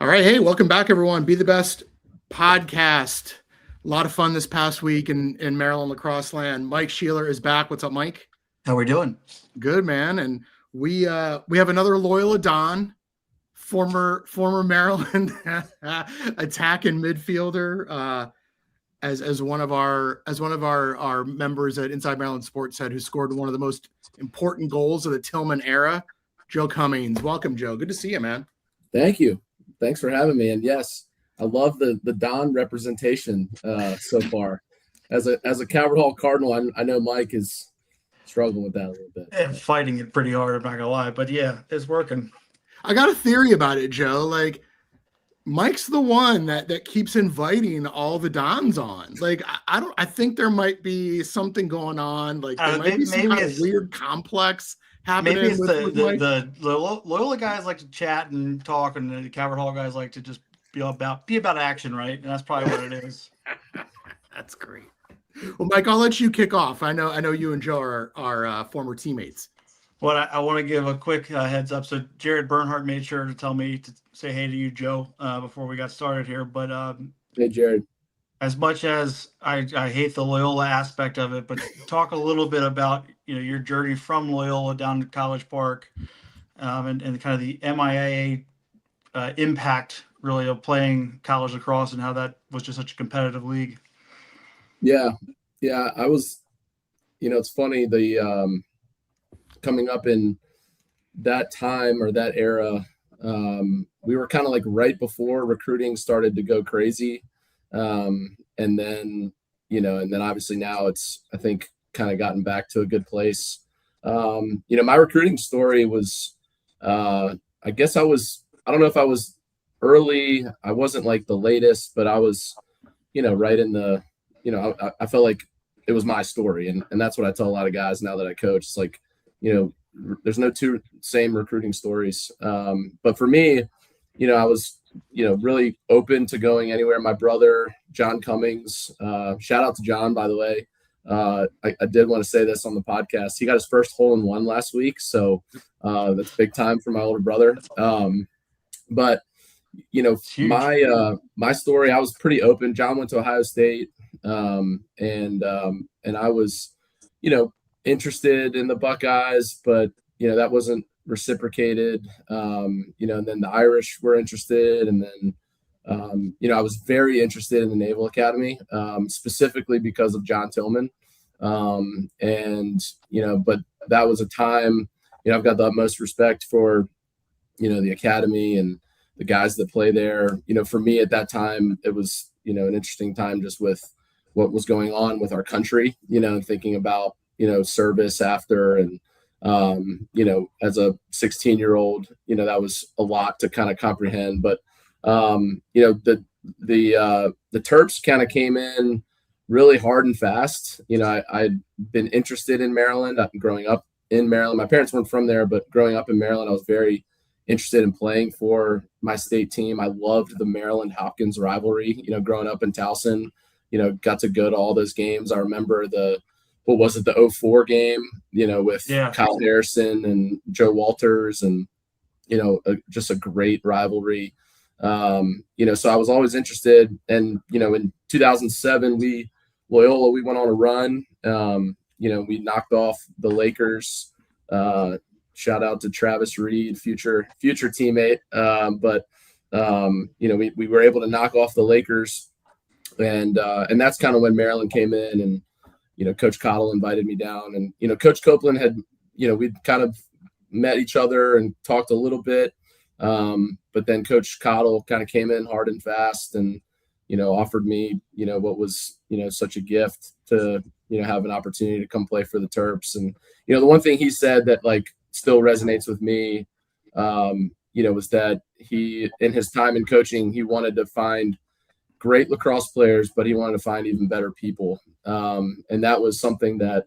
All right. Hey, welcome back, everyone. Be the Best Podcast. A lot of fun this past week in Maryland lacrosse land. Mike Sheeler is back. What's up, Mike? How we doing? Good, man. And we have another Loyola Don, former Maryland attacking midfielder, as one of our members at Inside Maryland Sports said, who scored one of the most important goals of the Tillman era, Joe Cummings. Welcome, Joe. Good to see you, man. Thank you. Thanks for having me. And yes, I love the Don representation so far. As a Calvert Hall Cardinal, I know Mike is struggling with that a little bit. And fighting it pretty hard, I'm not gonna lie, but yeah, it's working. I got a theory about it, Joe. Like, Mike's the one that keeps inviting all the Dons on. Like, I think there might be something going on. Like, there might be some kind of weird complex happening. Maybe it's the Loyola guys like to chat and talk, and the Calvert Hall guys like to just be about action, right? And that's probably what it is. That's great. Well, Mike, I'll let you kick off. I know you and Joe are former teammates. Well, I want to give a quick heads up. So Jared Bernhardt made sure to tell me to say hey to you, Joe, before we got started here. But hey, Jared. As much as I hate the Loyola aspect of it, but talk a little bit about your journey from Loyola down to College Park, and kind of the MIAA impact really of playing college lacrosse and how that was just such a competitive league. Yeah, I was. It's funny the coming up in that time or that era, we were kind of like right before recruiting started to go crazy. And then obviously now it's, I think, kind of gotten back to a good place. My recruiting story was, I don't know if I was early. I wasn't like the latest, but I was, right in the, I felt like it was my story. And that's what I tell a lot of guys now that I coach. It's like, there's no two same recruiting stories. But for me, I was, really open to going anywhere. My brother, John Cummings, shout out to John, by the way. I did want to say this on the podcast. He got his first hole-in-one last week. So that's big time for my older brother. But my story, I was pretty open. John went to Ohio State. And I was, interested in the Buckeyes, but that wasn't reciprocated. And then the Irish were interested, and then I was very interested in the Naval Academy, specifically because of John Tillman. But that was a time, I've got the utmost respect for the academy and the guys that play there. For me at that time, it was an interesting time just with what was going on with our country, thinking about service after, and as a 16-year-old, that was a lot to kind of comprehend. But the Terps kind of came in really hard and fast. I'd been interested in Maryland growing up in Maryland. My parents weren't from there, but growing up in Maryland, I was very interested in playing for my state team. I loved the Maryland Hopkins rivalry. Growing up in Towson, got to go to all those games. I remember the 2004 game, with Kyle Harrison and Joe Walters, and, just a great rivalry. So I was always interested. And, in 2007, Loyola, we went on a run. We knocked off the Lakers. Shout out to Travis Reed, future teammate. We were able to knock off the Lakers, and that's kind of when Maryland came in, and, Coach Cottle invited me down, and, Coach Copeland had, we'd kind of met each other and talked a little bit. But then Coach Cottle kind of came in hard and fast, and, offered me, what was, such a gift to, have an opportunity to come play for the Terps. And, the one thing he said that like still resonates with me, was that he, in his time in coaching, he wanted to find great lacrosse players, but he wanted to find even better people. And that was something that,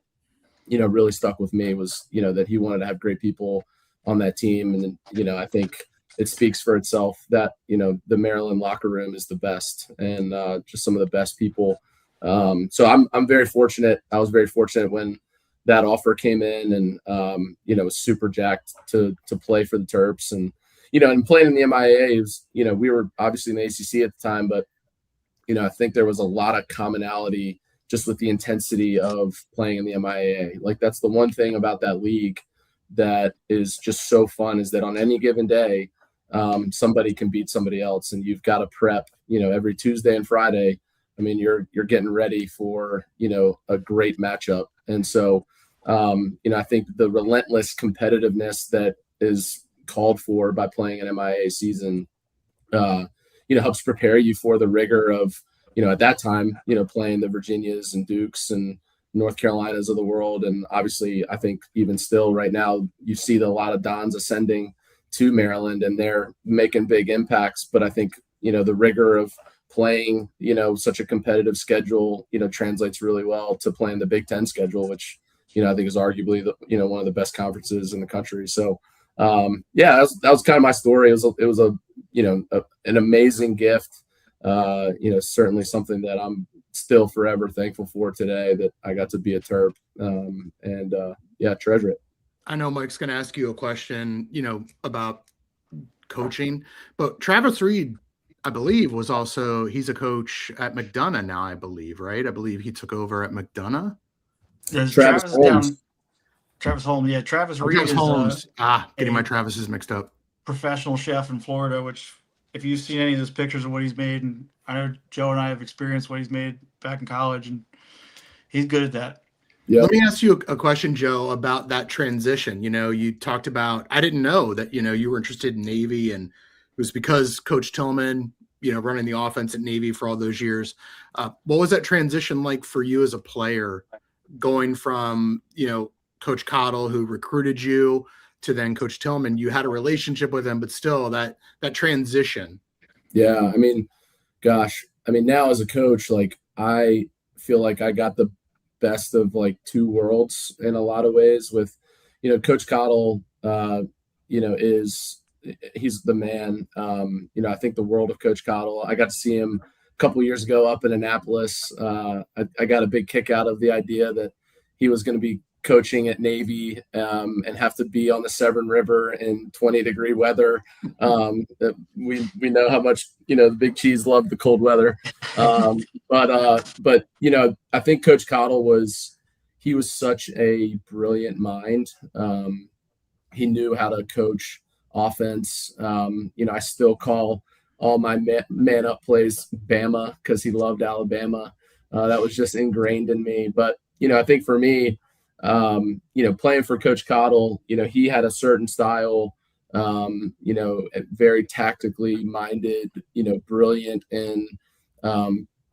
really stuck with me, was, that he wanted to have great people on that team. And, I think it speaks for itself that, the Maryland locker room is the best, and just some of the best people. So I'm very fortunate. I was very fortunate when that offer came in, and, was super jacked to play for the Terps. And, and playing in the MIAA was, we were obviously in the ACC at the time, but, I think there was a lot of commonality just with the intensity of playing in the MIAA. Like, that's the one thing about that league that is just so fun, is that on any given day, somebody can beat somebody else, and you've got to prep, every Tuesday and Friday. I mean, you're getting ready for, a great matchup. And so, I think the relentless competitiveness that is called for by playing an MIAA season, helps prepare you for the rigor of, at that time, playing the Virginias and Dukes and North Carolinas of the world. And obviously, I think even still right now, you see a lot of Dons ascending to Maryland, and they're making big impacts. But I think, the rigor of playing, such a competitive schedule, translates really well to playing the Big Ten schedule, which, I think is arguably one of the best conferences in the country. So, that was kind of my story. It was an amazing gift. Certainly something that I'm still forever thankful for today, that I got to be a Terp, treasure it. I know Mike's going to ask you a question, about coaching, but Travis Reed, I believe, he's a coach at McDonough now, I believe, right? I believe he took over at McDonough. Travis Holmes. Yeah, Travis Reed Travis Holmes. Getting my Travises mixed up. Professional chef in Florida, which, if you've seen any of those pictures of what he's made, and I know Joe and I have experienced what he's made back in college, and he's good at that. Yep. Let me ask you a question, Joe, about that transition. You talked about, I didn't know that, you were interested in Navy, and it was because Coach Tillman, running the offense at Navy for all those years. What was that transition like for you as a player, going from, Coach Cottle, who recruited you, to then Coach Tillman? You had a relationship with him, but still that transition. Yeah. I mean, gosh, now as a coach, like, I feel like I got the best of like two worlds in a lot of ways with, Coach Cottle, he's the man. I think the world of Coach Cottle. I got to see him a couple of years ago up in Annapolis. I got a big kick out of the idea that he was going to be coaching at Navy and have to be on the Severn River in 20-degree weather. We know how much, the Big Cheese loved the cold weather. But I think Coach Cottle was such a brilliant mind. He knew how to coach offense. I still call all my man up plays Bama, because he loved Alabama. That was just ingrained in me. But, I think for me, playing for Coach Cottle, he had a certain style, very tactically minded, brilliant in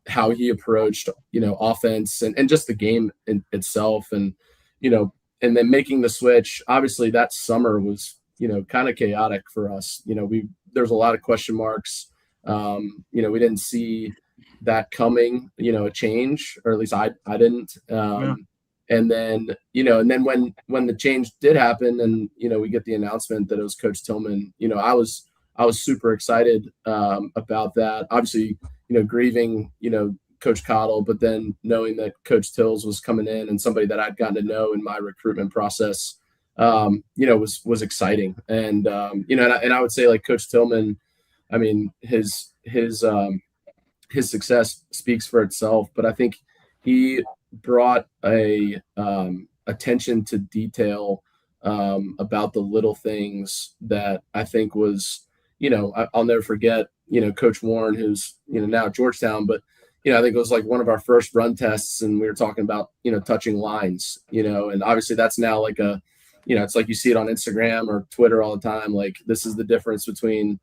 how he approached, offense and just the game itself. And, and then making the switch, obviously that summer was, kind of chaotic for us. There's a lot of question marks. We didn't see that coming, a change, or at least I didn't. And then, when the change did happen, and, we get the announcement that it was Coach Tillman, I was super excited about that. Obviously, grieving, Coach Cottle, but then knowing that Coach Tills was coming in, and somebody that I'd gotten to know in my recruitment process, was exciting. And, and I would say, like, Coach Tillman, his success speaks for itself, but I think he brought a attention to detail about the little things that I think was, I'll never forget, Coach Warren, who's, now at Georgetown, but, I think it was like one of our first run tests, and we were talking about, touching lines, and obviously that's now like it's like you see it on Instagram or Twitter all the time. Like, this is the difference between,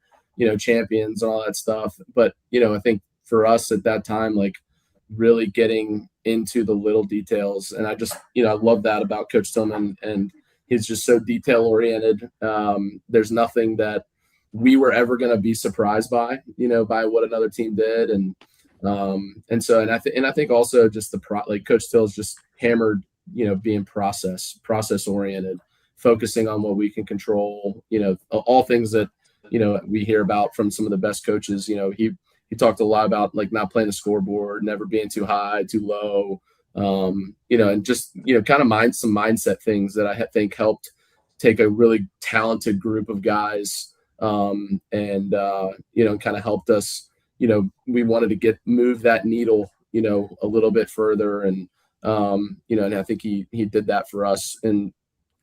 champions and all that stuff. But, I think for us at that time, like, really getting into the little details. And I just, I love that about Coach Tillman, and he's just so detail oriented. There's nothing that we were ever going to be surprised by, by what another team did. And I think also just like Coach Tills just hammered, being process oriented, focusing on what we can control, all things that, we hear about from some of the best coaches. He talked a lot about, like, not playing the scoreboard, never being too high, too low, and just, kind of some mindset things that I think helped take a really talented group of guys, and kind of helped us. We wanted to move that needle, a little bit further, and and I think he did that for us, and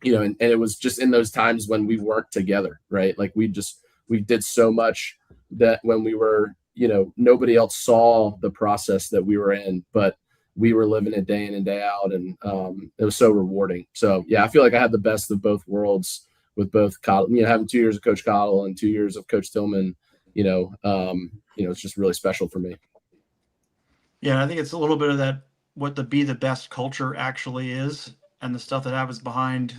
and it was just in those times when we weren't together, right? Like we did so much that when we were, nobody else saw the process that we were in, but we were living it day in and day out, and it was so rewarding. So yeah, I feel like I had the best of both worlds with both Cottle, having 2 years of Coach Cottle and 2 years of Coach Tillman. It's just really special for me. Yeah, I think it's a little bit of that, what the be the best culture actually is, and the stuff that happens behind,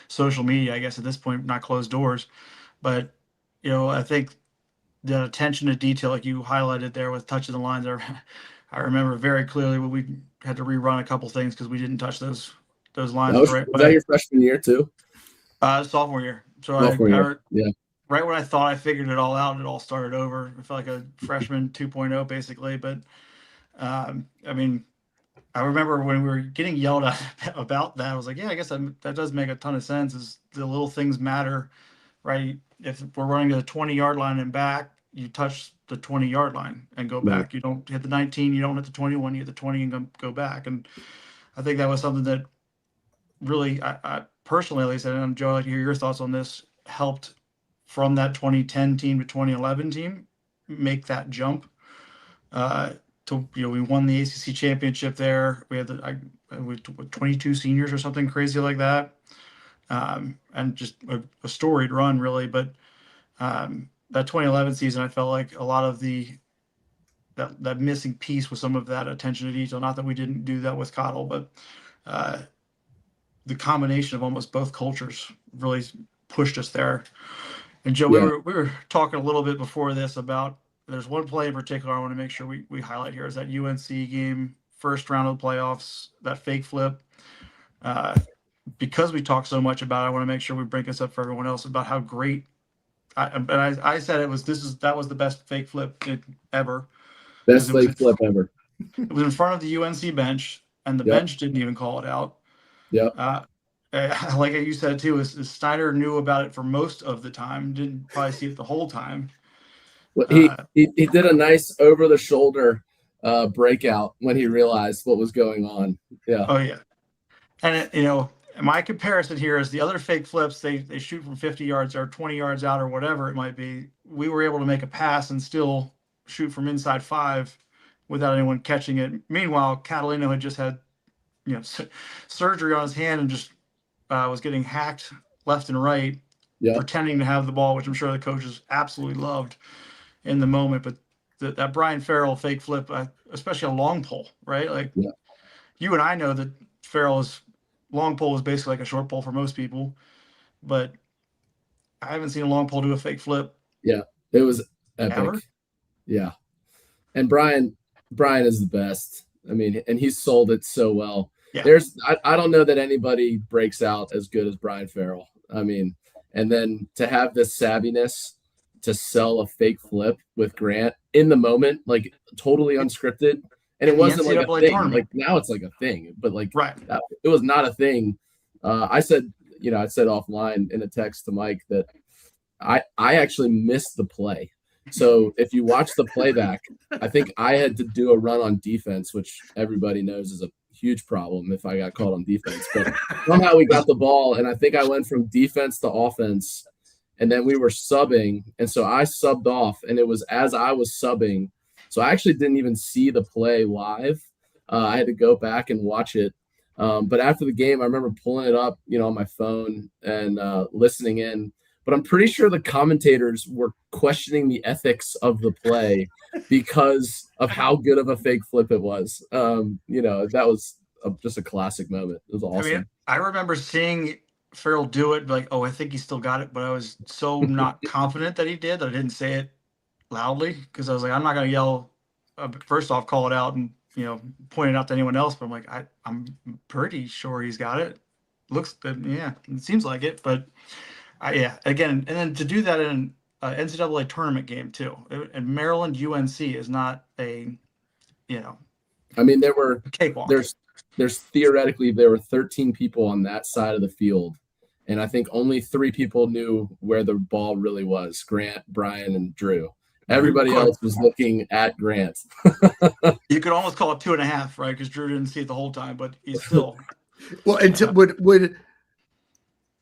social media, I guess at this point, not closed doors. But, I think the attention to detail, like you highlighted there with touching the lines, I remember very clearly when we had to rerun a couple things because we didn't touch those lines Was right. that your freshman year too? Sophomore year. So yeah. Right when I thought I figured it all out, it all started over. I felt like a freshman 2.0 basically. But I remember when we were getting yelled at about that, I was like, yeah, I guess that does make a ton of sense. Is the little things matter, right? If we're running to the 20-yard line and back, you touch the 20-yard line and go back. Right. You don't hit the 19, you don't hit the 21, you hit the 20 and go back. And I think that was something that really, I personally, at least, and Joe, I'd like to hear your thoughts on this, helped from that 2010 team to 2011 team make that jump. We won the ACC championship there. We had 22 seniors or something crazy like that, and just a storied run, really. But that 2011 season, I felt like a lot of that missing piece was some of that attention to detail. Not that we didn't do that with Cottle, but the combination of almost both cultures really pushed us there. And Joe, Yeah. we were talking a little bit before this about, there's one play in particular I want to make sure we highlight here, is that UNC game, first round of the playoffs, that fake flip. Because we talk so much about it, I want to make sure we bring this up for everyone else about how great. I said that was the best fake flip ever. Best fake flip ever. It was in front of the UNC bench, and the bench didn't even call it out. Yeah. Like you said too, is Snyder knew about it for most of the time, didn't probably see it the whole time. Well, he did a nice over the shoulder breakout when he realized what was going on. Yeah. Oh yeah. And my comparison here is the other fake flips, they shoot from 50 yards or 20 yards out or whatever it might be. We were able to make a pass and still shoot from inside 5 without anyone catching it. Meanwhile, Catalino had just had surgery on his hand and just was getting hacked left and right, pretending to have the ball, which I'm sure the coaches absolutely loved in the moment. But that Brian Farrell fake flip, especially a long pole, right? Like you and I know that Farrell's long pole is basically like a short pole for most people, but I haven't seen a long pole do a fake flip. Yeah, it was epic. Ever? Yeah, and Brian is the best. I mean, and he's sold it so well. Yeah. I don't know that anybody breaks out as good as Brian Farrell. I mean, and then to have this savviness to sell a fake flip with Grant in the moment, like totally unscripted. And it wasn't like a thing. Tournament. Like now it's like a thing, but like it was not a thing. I said offline in a text to Mike that I actually missed the play. So if you watch the playback, I think I had to do a run on defense, which everybody knows is a huge problem if I got caught on defense. But somehow we got the ball, and I think I went from defense to offense, and then we were subbing. And so I subbed off, and it was as I was subbing. So I actually didn't even see the play live. I had to go back and watch it. But after the game, I remember pulling it up, on my phone and listening in. But I'm pretty sure the commentators were questioning the ethics of the play because of how good of a fake flip it was. That was just a classic moment. It was awesome. I mean, I remember seeing Farrell do it, like, oh, I think he still got it. But I was so not confident that he did that I didn't say it loudly because I was like, I'm not going to yell. First off, call it out and, point it out to anyone else. But I'm like, I'm pretty sure he's got it. Looks good. Yeah, it seems like it. But again, and then to do that in an NCAA tournament game too, and Maryland UNC is not a, I mean, there were cakewalk. There's theoretically there were 13 people on that side of the field, And I think only 3 people knew where the ball really was: Grant, Brian, and Drew. Everybody else was looking at Grant. You could almost call it 2.5, right? Because Drew didn't see it the whole time, but he's still. Well, and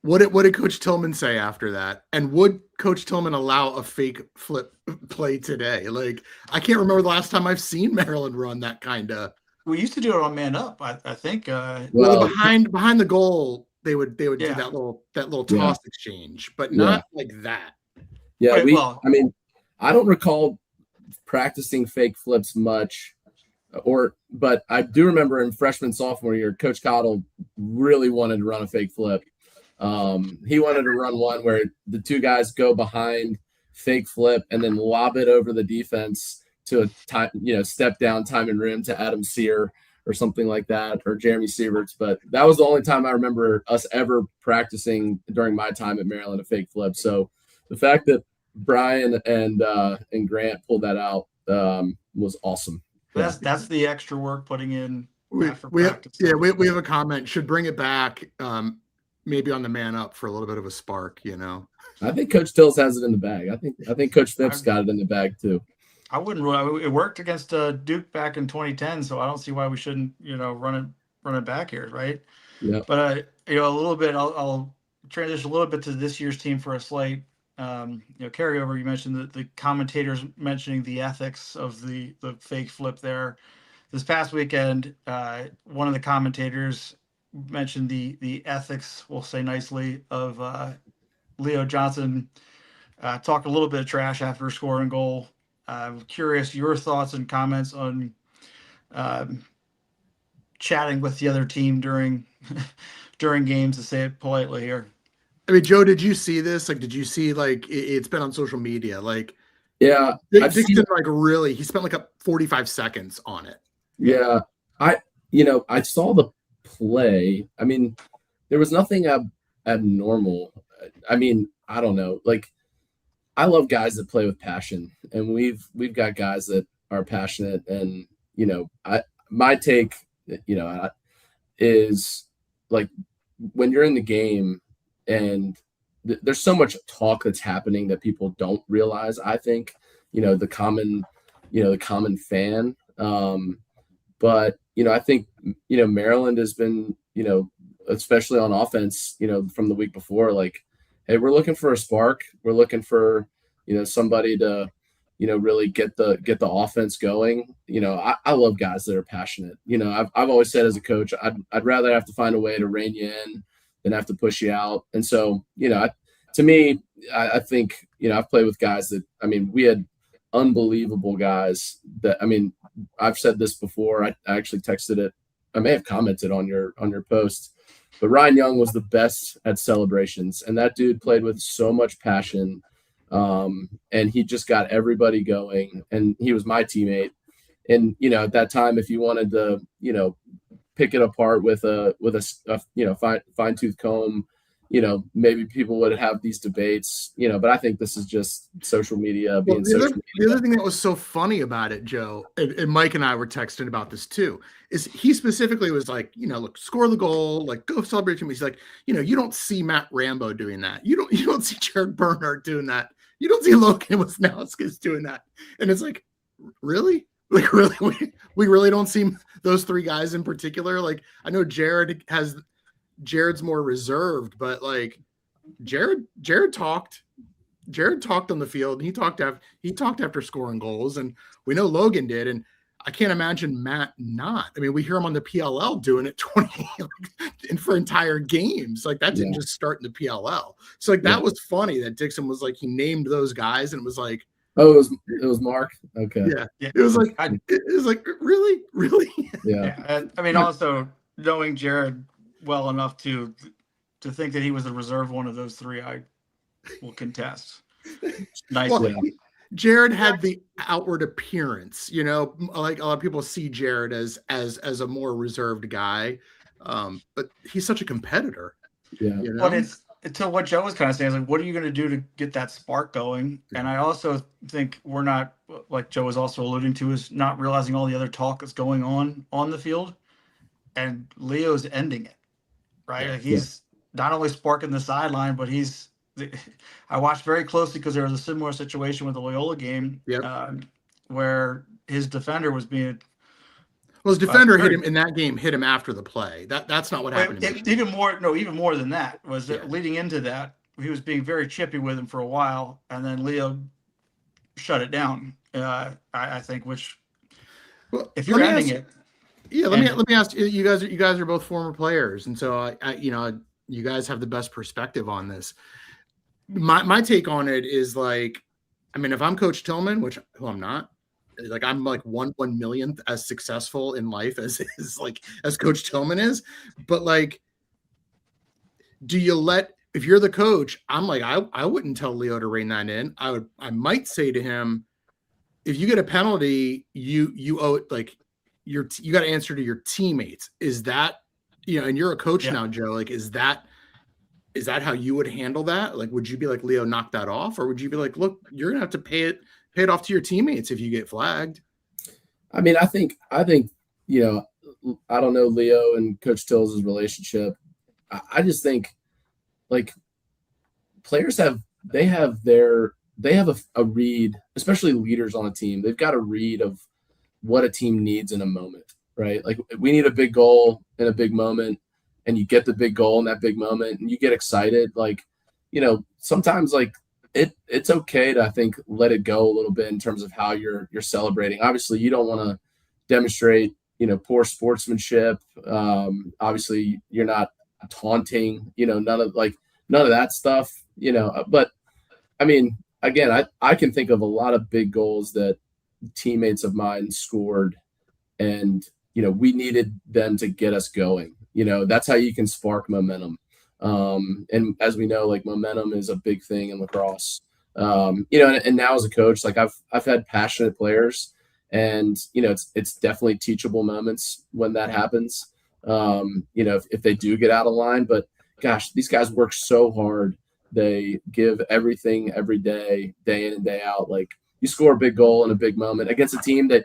what did Coach Tillman say after that? And would Coach Tillman allow a fake flip play today? Like, I can't remember the last time I've seen Maryland run that kind of. We used to do it on man up. I think. Well, behind the goal, they would do Yeah. that little toss exchange, but not like that. Yeah, Right, I don't recall practicing fake flips much, but I do remember in freshman sophomore year, Coach Cottle really wanted to run a fake flip. He wanted to run one where the 2 guys go behind, fake flip, and then lob it over the defense to a time, step down time and room to Adam Sear or something like that, or Jeremy Sieverts. But that was the only time I remember us ever practicing during my time at Maryland a fake flip. So the fact that Brian and Grant pulled that out was awesome. That's the extra work putting in after practice. We have a comment. Should bring it back, maybe on the man up for a little bit of a spark. I think Coach Tills has it in the bag. I think Coach Phipps got it in the bag too. I wouldn't rule. It worked against Duke back in 2010, so I don't see why we shouldn't run it back here, right? Yeah. But a little bit. I'll transition a little bit to this year's team for a slight carryover. You mentioned the commentators mentioning the ethics of the fake flip there. This past weekend, one of the commentators mentioned the ethics, we'll say nicely, of Leo Johnson. Talked a little bit of trash after scoring a goal. I'm curious your thoughts and comments on chatting with the other team during games, to say it politely here. I mean, Joe, did you see this? Like, did you see, like, it's been on social media? Like, yeah, Dixon, he spent like 45 seconds on it. Yeah. I saw the play. I mean, there was nothing abnormal. I mean, I don't know. Like, I love guys that play with passion, and we've got guys that are passionate. And my take, is like when you're in the game and there's so much talk that's happening that people don't realize. I think the common fan. But I think Maryland has been especially on offense from the week before, like, hey, we're looking for a spark. We're looking for, somebody to, really get the offense going. I love guys that are passionate. I've always said as a coach, I'd rather have to find a way to rein you in than have to push you out. And so, to me, I think, I've played with guys that, we had unbelievable guys that, I've said this before. I actually texted it. I may have commented on your post, but Ryan Young was the best at celebrations, and that dude played with so much passion. And he just got everybody going, and he was my teammate. And, at that time, if you wanted to, pick it apart with a fine tooth comb, maybe people would have these debates, but I think this is just social media being social media. The other thing that was so funny about it, Joe, and Mike and I were texting about this too, is he specifically was like, look, score the goal, like, go celebrate him. He's like, you don't see Matt Rambo doing that. You don't see Jared Bernhardt doing that. You don't see Logan Wisnauskas doing that. And it's like, really? Like, really? We really don't see those 3 guys in particular. Like, I know Jared's more reserved, but like Jared talked on the field, and he talked after scoring goals, and we know Logan did, and I can't imagine Matt not. We hear him on the PLL doing it 20 and for entire games. Like, that didn't just start in the PLL. So like that was funny that Dixon was like, he named those guys, and it was like, oh, it was Mark. Okay. Yeah. It was like really? Yeah. Also knowing Jared well enough to think that he was a reserve one of those 3, I will contest. Nice. Well, Jared had the outward appearance, like a lot of people see Jared as a more reserved guy, but he's such a competitor. Yeah. But it's to what Joe was kind of saying, like, what are you going to do to get that spark going? And I also think we're not, like Joe was also alluding to, is not realizing all the other talk that's going on the field, and Leo's ending it. Right. Like not only sparking the sideline, but I watched very closely because there was a similar situation with the Loyola game, Yep. where his defender was being. Well, his defender hit him in that game, hit him after the play. That's not what happened. Even more than that was that leading into that, he was being very chippy with him for a while, and then Leo shut it down. I think, which, if you're ending it. Yeah, let me ask you. You guys are both former players, and so you guys have the best perspective on this. My take on it is like, I mean, if I'm Coach Tillman, who I'm not, like I'm like 1/1,000,000th as successful in life as Coach Tillman is, but like, if you're the coach, I'm like, I wouldn't tell Leo to rein that in. I might say to him, if you get a penalty, you owe it, like you got to answer to your teammates. Is that, and you're a coach now, Joe, like, is that how you would handle that? Like, would you be like, Leo, knock that off? Or would you be like, look, you're going to have to pay it off to your teammates if you get flagged? I mean, I think, I don't know Leo and Coach Tills' relationship. I just think, like, players have a read, especially leaders on a team. They've got a read of what a team needs in a moment, right? Like, we need a big goal in a big moment, and you get the big goal in that big moment and you get excited. Like, sometimes like it's okay to, I think, let it go a little bit in terms of how you're celebrating. Obviously you don't want to demonstrate, poor sportsmanship. Obviously you're not taunting, none of that stuff, but I mean, again, I can think of a lot of big goals that teammates of mine scored, and we needed them to get us going. That's how you can spark momentum. And as we know, like, momentum is a big thing in lacrosse. And now as a coach, like I've had passionate players, and it's definitely teachable moments when that happens. If they do get out of line, but gosh, these guys work so hard. They give everything every day, day in and day out. Like, you score a big goal in a big moment against a team that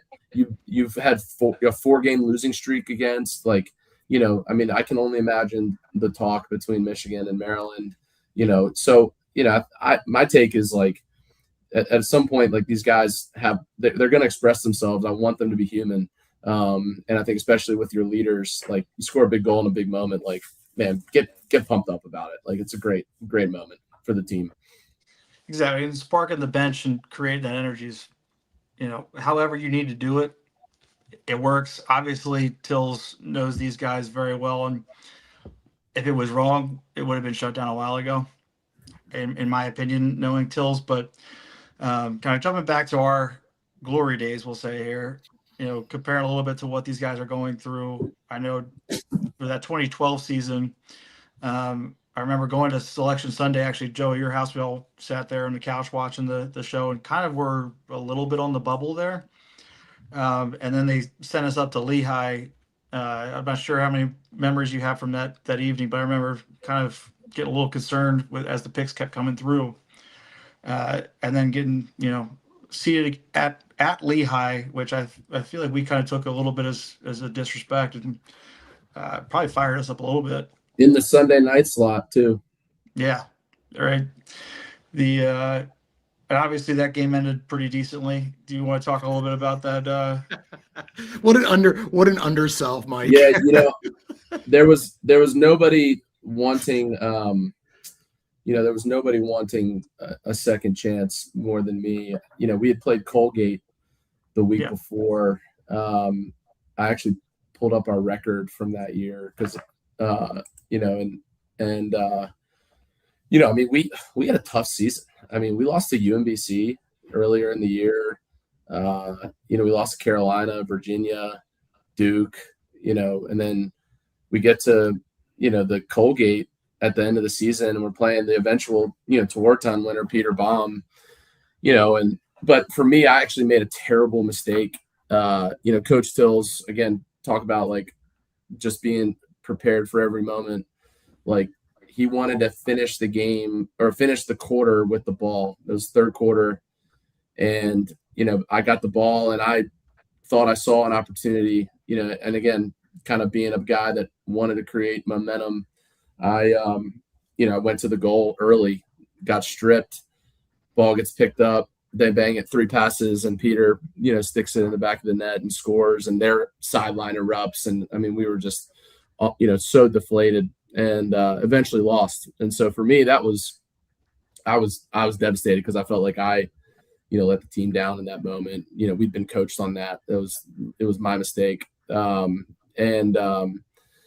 you've had a 4-game losing streak against. Like, I mean, I can only imagine the talk between Michigan and Maryland. So my take is, like, at some point, like, these guys they're going to express themselves. I want them to be human. And I think especially with your leaders, like, you score a big goal in a big moment, like, man, get pumped up about it. Like, it's a great moment for the team. Exactly. And sparking the bench and creating that energy is, however you need to do it, it works. Obviously, Tills knows these guys very well, and if it was wrong, it would have been shut down a while ago, in my opinion, knowing Tills. But kind of jumping back to our glory days, we'll say here, comparing a little bit to what these guys are going through. I know for that 2012 season, I remember going to Selection Sunday. Actually, Joe, at your house, we all sat there on the couch watching the show, and kind of were a little bit on the bubble there. And then they sent us up to Lehigh. I'm not sure how many memories you have from that evening, but I remember kind of getting a little concerned as the picks kept coming through. And then getting, seated at Lehigh, which I feel like we kind of took a little bit as a disrespect, and probably fired us up a little bit. In the Sunday night slot too. Yeah. All right. And obviously that game ended pretty decently. Do you want to talk a little bit about that? What an underself, Mike. Yeah, there was nobody wanting a second chance more than me. We had played Colgate the week before. I actually pulled up our record from that year because I mean, we had a tough season. I mean, we lost to UMBC earlier in the year. We lost to Carolina, Virginia, Duke, and then we get to, the Colgate at the end of the season, and we're playing the eventual, Tewaaraton winner, Peter Baum, but for me, I actually made a terrible mistake. Coach Tills, again, talk about, like, just being prepared for every moment. Like, he wanted to finish the game or finish the quarter with the ball. It was third quarter. And, I got the ball and I thought I saw an opportunity, and again, kind of being a guy that wanted to create momentum. I went to the goal early, got stripped, ball gets picked up, they bang it 3 passes, and Peter, sticks it in the back of the net and scores, and their sideline erupts. And I mean, we were just, so deflated, and eventually lost. And so for me, I was devastated because I felt like I let the team down in that moment. We'd been coached on that. It was my mistake. Clearly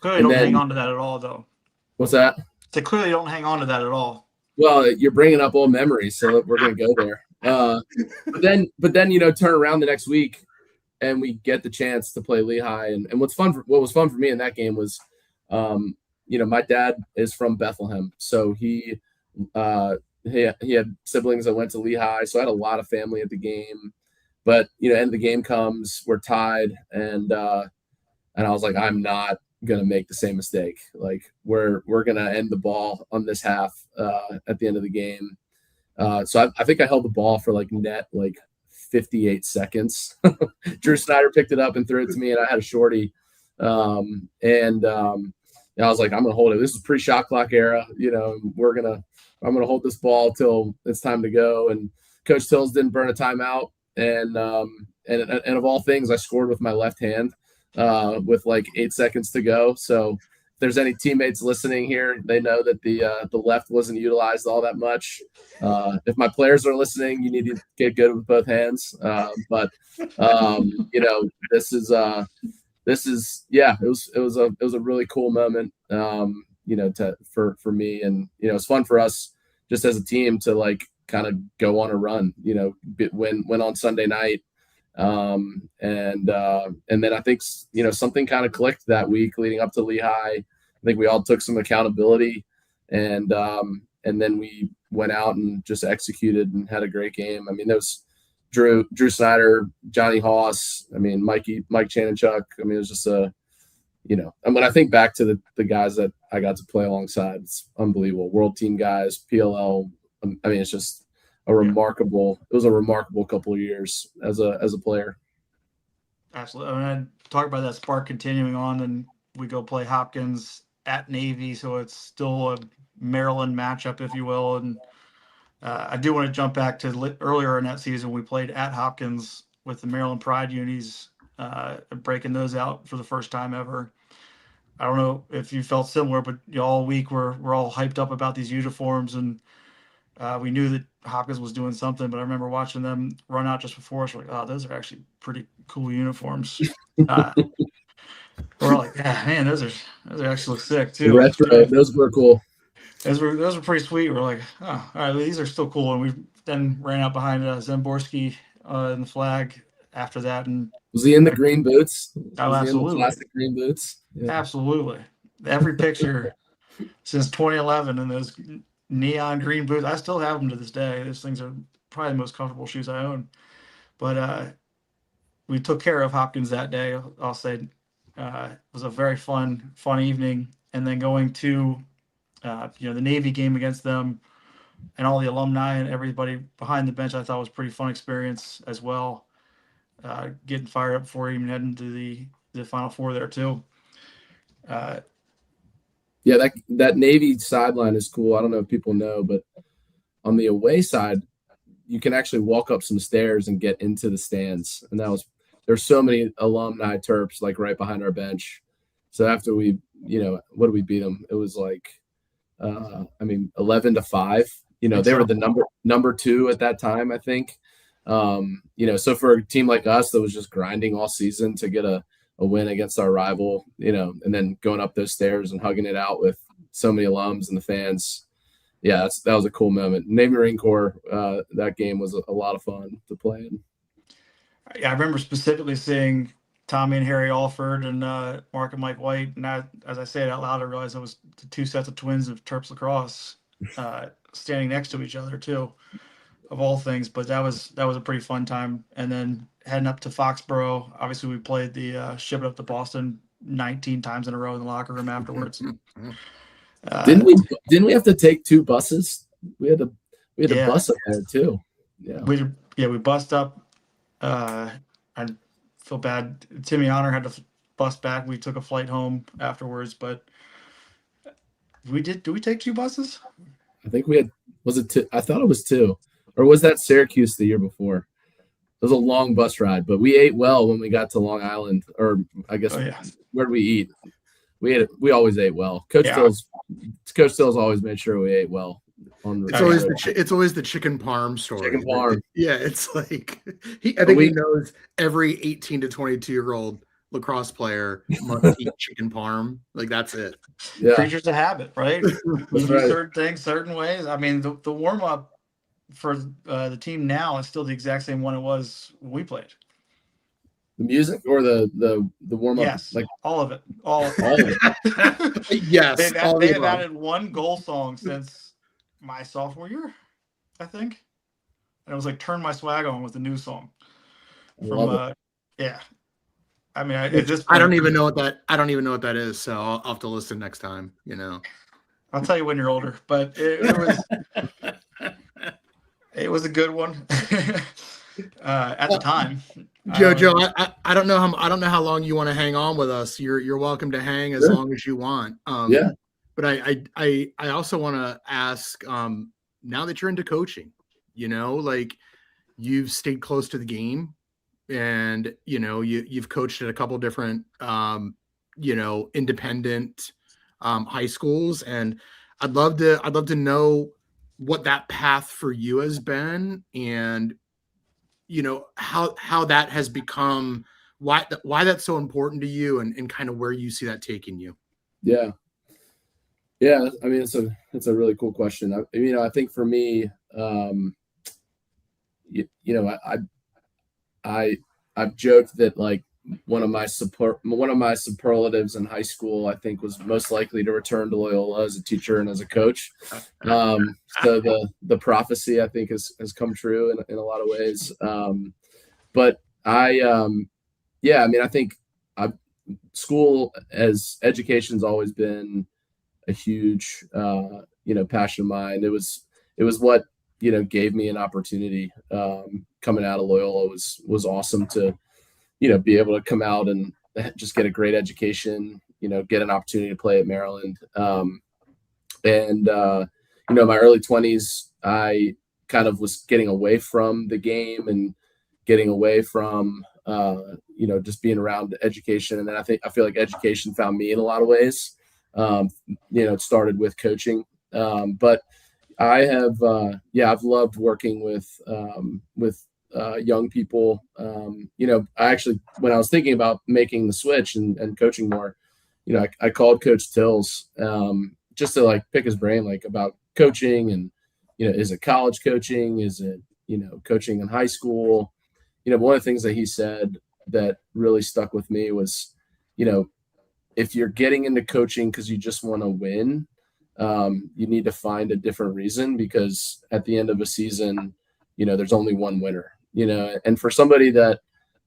don't hang on to that at all, though. What's that? So clearly don't hang on to that at all. Well, you're bringing up old memories, so we're going to go there. But then, turn around the next week, and we get the chance to play Lehigh. And what was fun for me in that game was, my dad is from Bethlehem, so he had siblings that went to Lehigh, so I had a lot of family at the game. But end the game comes, we're tied, and I was like, I'm not gonna make the same mistake. Like we're gonna end the ball on this half at the end of the game. So I think I held the ball for net 58 seconds. Drew Snyder picked it up and threw it to me, and I had a shorty. I was like, I'm gonna hold it. This is pre-shot clock era. I'm gonna hold this ball till it's time to go. And Coach Tills didn't burn a timeout. And of all things, I scored with my left hand with 8 seconds to go. So if there's any teammates listening here, they know that the left wasn't utilized all that much. If my players are listening, you need to get good with both hands. But this is it was a really cool moment, for me. And it's fun for us just as a team to kind of go on a run, win on Sunday night. And then I think, something kind of clicked that week leading up to Lehigh. I think we all took some accountability, and then we went out and just executed and had a great game. I mean, there was Drew Snyder, Johnny Haas. I mean, Mike Chanenchuk. I mean, it was just and when I think back to the guys that I got to play alongside, it's unbelievable. World team guys, PLL. I mean, it's just it was a remarkable couple of years as a player. Absolutely. I mean, I talk about that spark continuing on, and we go play Hopkins at Navy, so it's still a Maryland matchup, if you will. And I do want to jump back to earlier in that season. We played at Hopkins with the Maryland Pride unis, breaking those out for the first time ever. I don't know if you felt similar, but all week we're all hyped up about these uniforms, and we knew that Hopkins was doing something. But I remember watching them run out just before us. We're like, oh, those are actually pretty cool uniforms. We're like, yeah, man, those actually look sick too. Retro, those were cool. Those were pretty sweet. We're like, oh, all right, these are still cool. And we then ran out behind Zemborski in the flag after that. And was he in the green boots? Oh, absolutely. In the plastic green boots? Yeah. Absolutely. Every picture since 2011 in those neon green boots. I still have them to this day. Those things are probably the most comfortable shoes I own. But we took care of Hopkins that day. I'll say it was a very fun evening. And then going to the Navy game against them and all the alumni and everybody behind the bench, I thought was a pretty fun experience as well. Getting fired up before even heading to the Final Four there too. That Navy sideline is cool. I don't know if people know, but on the away side, you can actually walk up some stairs and get into the stands. And there's so many alumni Terps right behind our bench. So after we, what did we beat them? It was 11-5. They were the number 2 at that time, I think. So for a team like us that was just grinding all season to get a win against our rival, and then going up those stairs and hugging it out with so many alums and the fans. Yeah, that was a cool moment. Navy Marine Corps, that game was a lot of fun to play in. Yeah, I remember specifically seeing Tommy and Harry Alford and Mark and Mike White. And as I say it out loud, I realized it was the 2 sets of twins of Terps lacrosse standing next to each other too, of all things. But that was a pretty fun time. And then heading up to Foxborough, obviously we played the ship it up to Boston 19 times in a row in the locker room afterwards. Didn't we have to take 2 buses? We had to bus up there too. Yeah. We bussed up. I feel bad. Timmy Honor had to bus back. We took a flight home afterwards, but Do we take 2 buses? I think we had, was it 2? I thought it was 2. Or was that Syracuse the year before? It was a long bus ride, but we ate well when we got to Long Island, or I guess, where did we eat? We always ate well. Coach Till's always made sure we ate well. It's always the chicken parm story. Chicken parm. Yeah, it's like he knows every 18 to 22-year-old lacrosse player must eat chicken parm. Like, that's it. Yeah. Creatures of habit, right? We do right. certain things certain ways. I mean, the warm up for the team now is still the exact same one it was when we played. The music or the warm up? Yes, like all of it. All of it. Yes, they have added one goal song since my sophomore year, I think, and it was like "Turn My Swag On" was the new song from. Yeah, I mean, I don't even know what that is, so I'll have to listen next time. I'll tell you when you're older, but it was it was a good one at the time. Joe, I don't know how long you want to hang on with us. You're welcome to hang as long as you want. Yeah. But I also want to ask, now that you're into coaching, like, you've stayed close to the game, and you've coached at a couple different independent high schools, and I'd love to know what that path for you has been, and how that has become, why that's so important to you, and kind of where you see that taking you. Yeah. I mean, it's a really cool question. I think for me, I've joked that, like, one of my superlatives in high school, I think, was most likely to return to Loyola as a teacher and as a coach. So the prophecy, I think, has come true in a lot of ways. But I think school as education's always been a huge, passion of mine. It was what, gave me an opportunity. Coming out of Loyola was awesome to, be able to come out and just get a great education, get an opportunity to play at Maryland. My early 20s, I kind of was getting away from the game and getting away from, just being around education. And then I feel like education found me in a lot of ways. It started with coaching. But I have, I've loved working with young people. I actually, when I was thinking about making the switch and coaching more, I called Coach Tills, just to, like, pick his brain, like, about coaching, and, is it college coaching? Is it, coaching in high school? One of the things that he said that really stuck with me was, if you're getting into coaching because you just want to win, you need to find a different reason, because at the end of a season, there's only one winner, and for somebody that,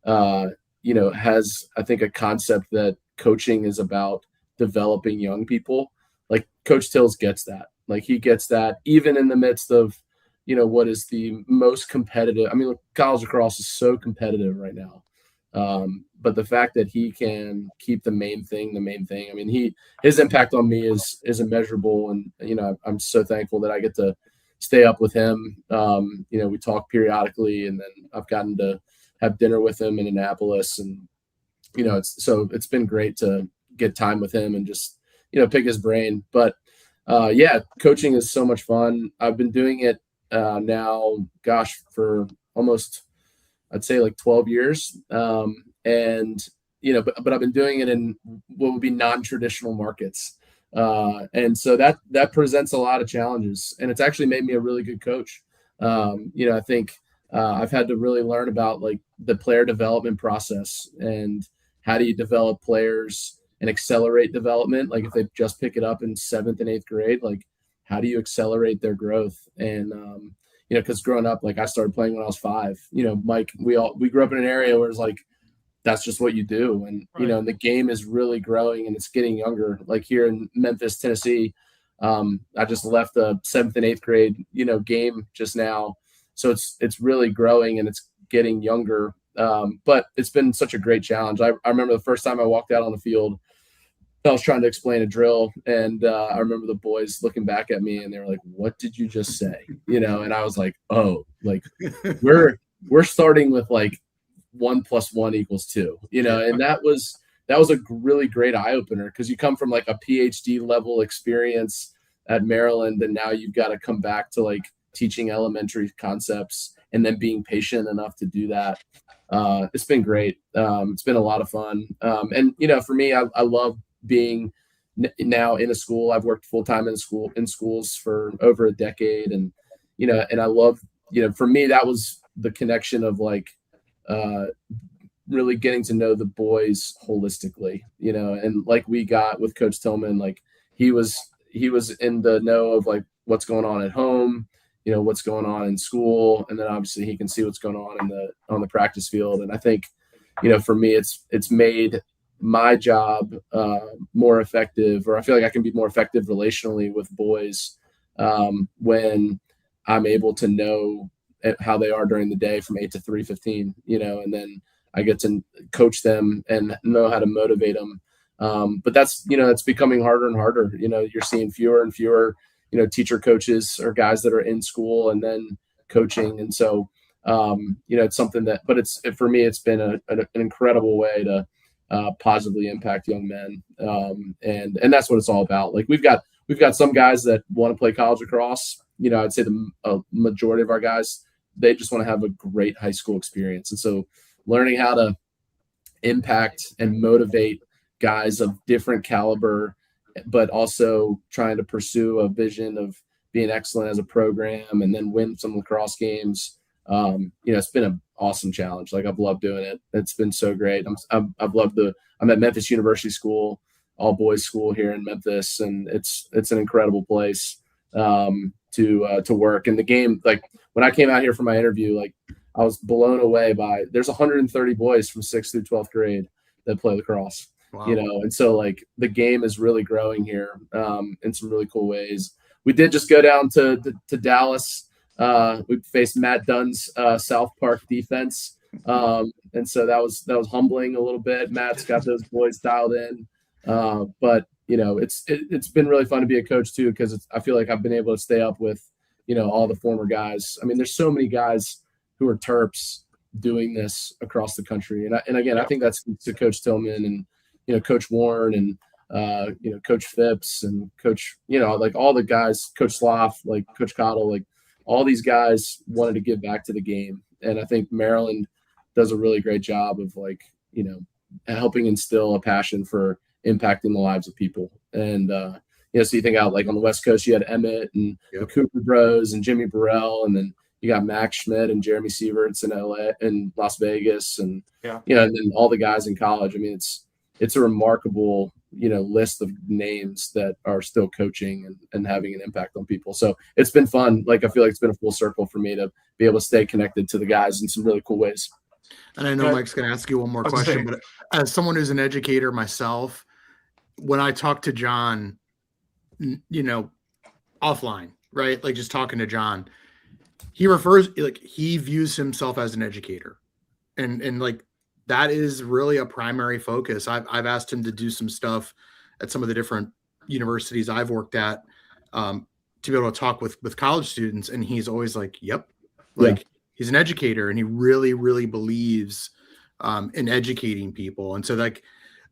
has, I think, a concept that coaching is about developing young people, like, Coach Tills gets that. Like, he gets that even in the midst of, what is the most competitive. I mean, look, college lacrosse is so competitive right now. But the fact that he can keep the main thing. I mean, his impact on me is immeasurable. And, I'm so thankful that I get to stay up with him. We talk periodically, and then I've gotten to have dinner with him in Annapolis. And, it's been great to get time with him and just, pick his brain. But, coaching is so much fun. I've been doing it now, for almost, I'd say, like 12 years. But I've been doing it in what would be non-traditional markets. And so that presents a lot of challenges, and it's actually made me a really good coach. I think I've had to really learn about, like, the player development process, and how do you develop players and accelerate development. Like, if they just pick it up in 7th and 8th grade, like, how do you accelerate their growth? And, because growing up, like, I started playing when I was 5, Mike, we grew up in an area where it's like, that's just what you do. And, right. And the game is really growing and it's getting younger. Like, here in Memphis, Tennessee, I just left the 7th and 8th grade, game just now. So it's really growing and it's getting younger. But it's been such a great challenge. I remember the first time I walked out on the field, I was trying to explain a drill, and I remember the boys looking back at me and they were like, "What did you just say?" And I was like, "Oh, like we're starting with like 1 + 1 = 2," and that was a really great eye opener, because you come from like a PhD level experience at Maryland, and now you've got to come back to like teaching elementary concepts and then being patient enough to do that. It's been great. It's been a lot of fun. And for me, I love being now in a school. I've worked full time in schools for over a decade, and and I love, for me, that was the connection of like really getting to know the boys holistically, and like we got with Coach Tillman, like he was in the know of like what's going on at home, what's going on in school, and then obviously he can see what's going on the practice field. And I think, for me, it's made my job more effective, or I feel like I can be more effective relationally with boys when I'm able to know how they are during the day from 8 to 3:15, and then I get to coach them and know how to motivate them. But that's, it's becoming harder and harder. You're seeing fewer and fewer, teacher coaches or guys that are in school and then coaching. And so, it's something that, but for me, it's been an incredible way to positively impact young men. And that's what it's all about. Like we've got some guys that want to play college lacrosse. I'd say the majority of our guys, they just want to have a great high school experience. And so learning how to impact and motivate guys of different caliber, but also trying to pursue a vision of being excellent as a program and then win some lacrosse games. It's been an awesome challenge. Like I've loved doing it. It's been so great. I'm at Memphis University School, all boys school here in Memphis, and it's an incredible place to work. And the game, like when I came out here for my interview, like I was blown away by, there's 130 boys from 6th through 12th grade that play lacrosse. Wow. And so like the game is really growing here in some really cool ways. We did just go down to Dallas. We faced Matt Dunn's South Park defense. And so that was humbling a little bit. Matt's got those boys dialed in. But it's been really fun to be a coach too, because I feel like I've been able to stay up with, all the former guys. I mean, there's so many guys who are Terps doing this across the country. And again, I think that's to Coach Tillman and, Coach Warren and, Coach Phipps and Coach, like all the guys, Coach Slough, like Coach Cottle, like all these guys wanted to give back to the game. And I think Maryland does a really great job of like, helping instill a passion for impacting the lives of people. And, so you think out like on the West Coast, you had Emmett and the Cooper Bros and Jimmy Burrell, and then you got Max Schmidt and Jeremy Sieverts in LA and Las Vegas, and and then all the guys in college. I mean, it's a remarkable list of names that are still coaching and having an impact on people. So it's been fun. Like I feel like it's been a full circle for me to be able to stay connected to the guys in some really cool ways. And I know Mike's going to ask you one more question, but as someone who's an educator myself, when I talk to John, offline, right? Like just talking to John, he views himself as an educator, and like that is really a primary focus. I've asked him to do some stuff at some of the different universities I've worked at to be able to talk with college students, and he's always like, "Yep," like he's an educator, and he really, really believes in educating people. And so, like,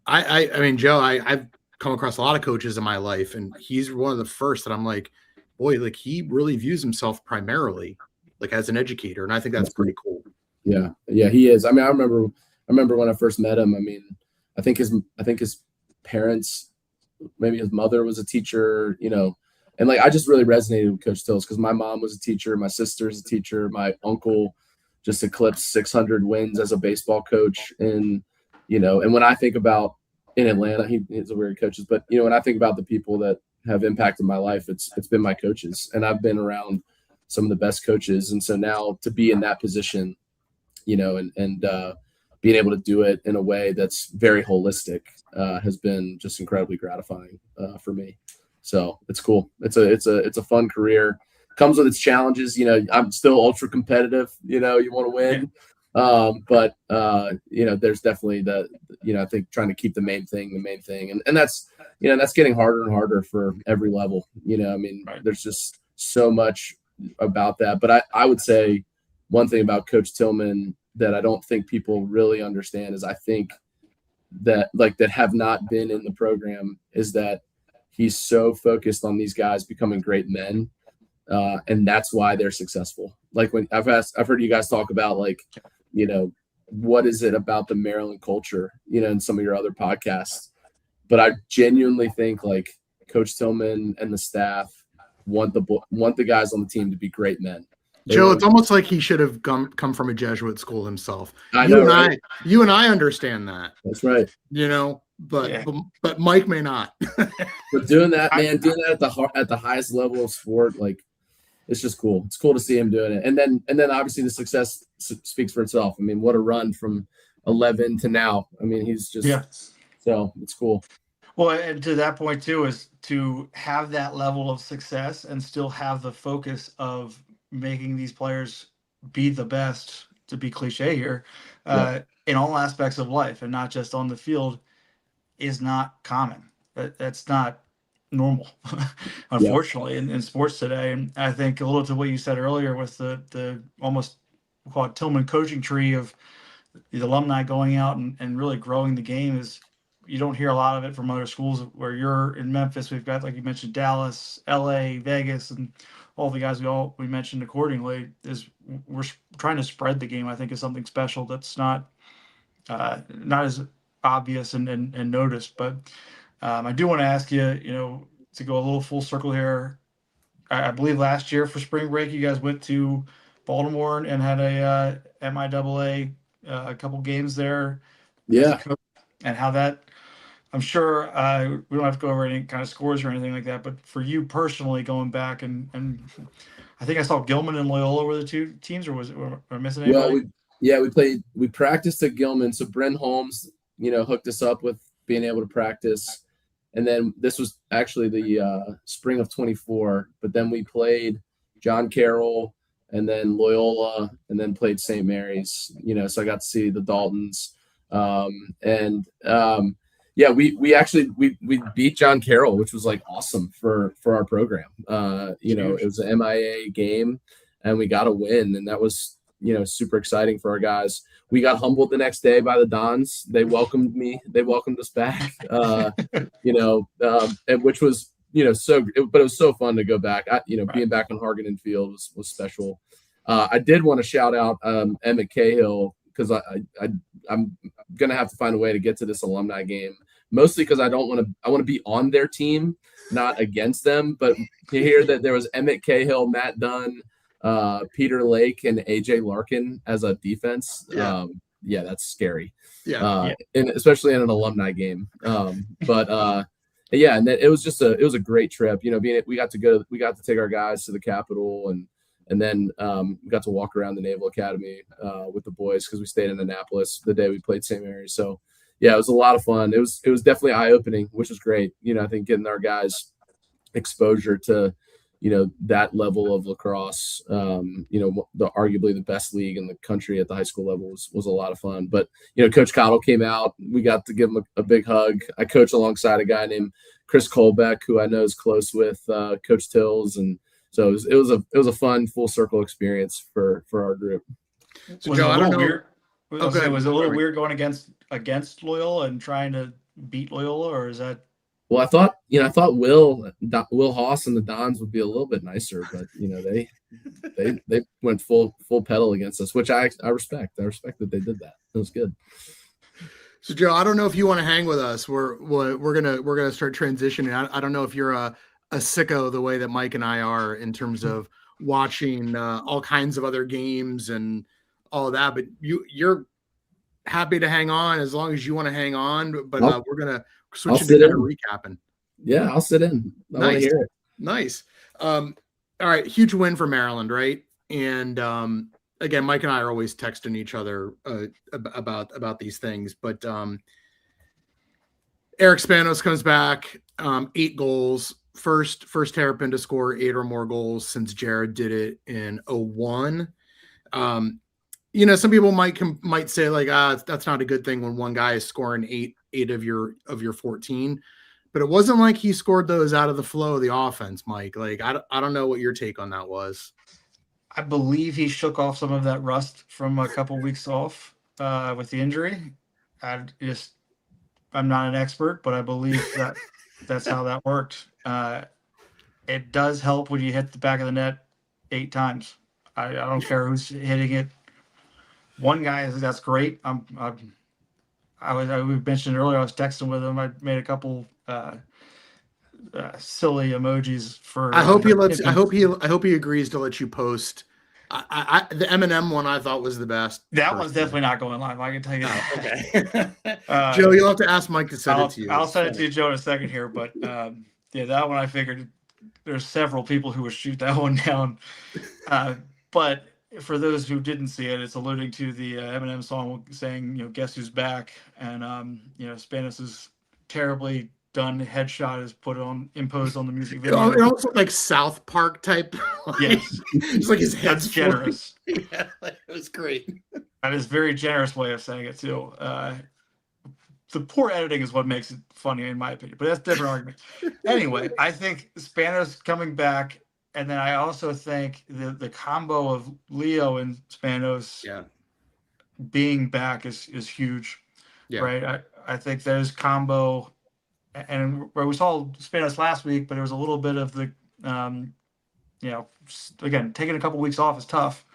I mean, Joe, I've come across a lot of coaches in my life, and he's one of the first that I'm like, boy, like he really views himself primarily like as an educator, and I think that's pretty cool. Yeah, he is. I mean, I remember when I first met him. I mean, I think his parents, maybe his mother was a teacher, and like I just really resonated with Coach Tills because my mom was a teacher, my sister's a teacher, my uncle just eclipsed 600 wins as a baseball coach, and and when I think about in Atlanta, he's a weird coaches, but when I think about the people that have impacted my life, it's been my coaches, and I've been around some of the best coaches, and so now to be in that position, and being able to do it in a way that's very holistic has been just incredibly gratifying for me. So it's cool. It's a fun career. Comes with its challenges. I'm still ultra competitive. You want to win. But there's definitely I think trying to keep the main thing, and that's that's getting harder and harder for every level. I mean, Right. There's just so much about that. But I would say one thing about Coach Tillman that I don't think people really understand is I think that have not been in the program is that he's so focused on these guys becoming great men. And that's why they're successful. Like when I've heard you guys talk about what is it about the Maryland culture, in some of your other podcasts. But I genuinely think Coach Tillman and the staff want the guys on the team to be great men. Joe, it's almost like he should have come from a Jesuit school himself. I know, right? You and I understand that. That's right. But Mike may not. But doing that, man, at the highest level of sport, it's just cool. It's cool to see him doing it. And then obviously the success speaks for itself. I mean, what a run from 11 to now. I mean, he's just so it's cool. Well, and to that point too, is to have that level of success and still have the focus of making these players be the best, to be cliche here, in all aspects of life and not just on the field, is not common. That's not normal, unfortunately, in sports today. And I think a little to what you said earlier with the almost, we'll call it Tillman coaching tree of the alumni going out and really growing the game is, you don't hear a lot of it from other schools. Where you're in Memphis, we've got, like you mentioned, Dallas, LA, Vegas, and all the guys we mentioned accordingly. Is we're trying to spread the game. I think is something special that's not as obvious and noticed. But I do want to ask you, to go a little full circle here. I believe last year for spring break, you guys went to Baltimore and had a MIAA a couple games there. Yeah. And how that, I'm sure we don't have to go over any kind of scores or anything like that, but for you personally, going back and I think I saw Gilman and Loyola were the two teams, or was it, or missing anybody? Well, we practiced at Gilman. So Brent Holmes, hooked us up with being able to practice. And then this was actually the spring of 24, but then we played John Carroll and then Loyola and then played St. Mary's, so I got to see the Daltons. We actually beat John Carroll, which was awesome for our program. It was an MIA game and we got a win, and that was super exciting for our guys. We got humbled the next day by the Dons. They welcomed us back. And which was but it was so fun to go back. Being back on Hargenen Field was special. I did want to shout out Emmett Cahill, because I'm gonna have to find a way to get to this alumni game, mostly because I want to be on their team, not against them. But to hear that there was Emmett Cahill, Matt Dunn, Peter Lake, and AJ Larkin as a defense, that's scary. And especially in an alumni game. And then it was a great trip. We got to take our guys to the Capitol, and then we got to walk around the Naval Academy with the boys, because we stayed in Annapolis the day we played St. Mary's. So, it was a lot of fun. It was definitely eye-opening, which was great. I think getting our guys exposure to, that level of lacrosse, arguably the best league in the country at the high school level was a lot of fun. But, Coach Cottle came out. We got to give him a big hug. I coach alongside a guy named Chris Colbeck, who I know is close with Coach Tills, and so it was a fun full circle experience for our group. So Joe, I don't know. Was it a little weird going against Loyola and trying to beat Loyola, or is that? Well, I thought Will Haas and the Dons would be a little bit nicer, but they went full pedal against us, which I respect. I respect that they did that. It was good. So Joe, I don't know if you want to hang with us. We're gonna start transitioning. I don't know if you're a sicko the way that Mike and I are in terms of watching all kinds of other games and all of that, but you're happy to hang on as long as you want to hang on. But we're gonna switch into kind of recapping. Yeah, I'll sit in. I want to hear it. Nice. All right, huge win for Maryland, right? And again, Mike and I are always texting each other about these things. But Eric Spanos comes back, 8 goals. First Terrapin to score 8 or more goals since Jared did it in 2001. some people might say like, that's not a good thing when one guy is scoring eight of your 14, but it wasn't like he scored those out of the flow of the offense, Mike. Like, I don't know what your take on that was. I believe he shook off some of that rust from a couple weeks off with the injury. I'm not an expert, but I believe that's how that worked. It does help when you hit the back of the net 8 times. I don't care who's hitting it. One guy, that's great. We mentioned earlier, I was texting with him. I made a couple silly emojis for. I hope he agrees to let you post. The Eminem one I thought was the best. That one's definitely not going live. I can tell you that. Okay. Joe, you'll have to ask Mike to send it to you. I'll send it to you, Joe, in a second here. But yeah, that one I figured there's several people who would shoot that one down. But for those who didn't see it, it's alluding to the Eminem song saying, guess who's back? And, Spanos' terribly done headshot is imposed on the music video. It also like South Park type. Yes. It's like his head's generous. Yeah, it was great. That is a very generous way of saying it, too. The poor editing is what makes it funny, in my opinion. But that's a different argument. Anyway, I think Spanos coming back. And then I also think the combo of Leo and Spanos being back is huge, right? I think there's combo, and where we saw Spanos last week, but there was a little bit of the, again, taking a couple weeks off is tough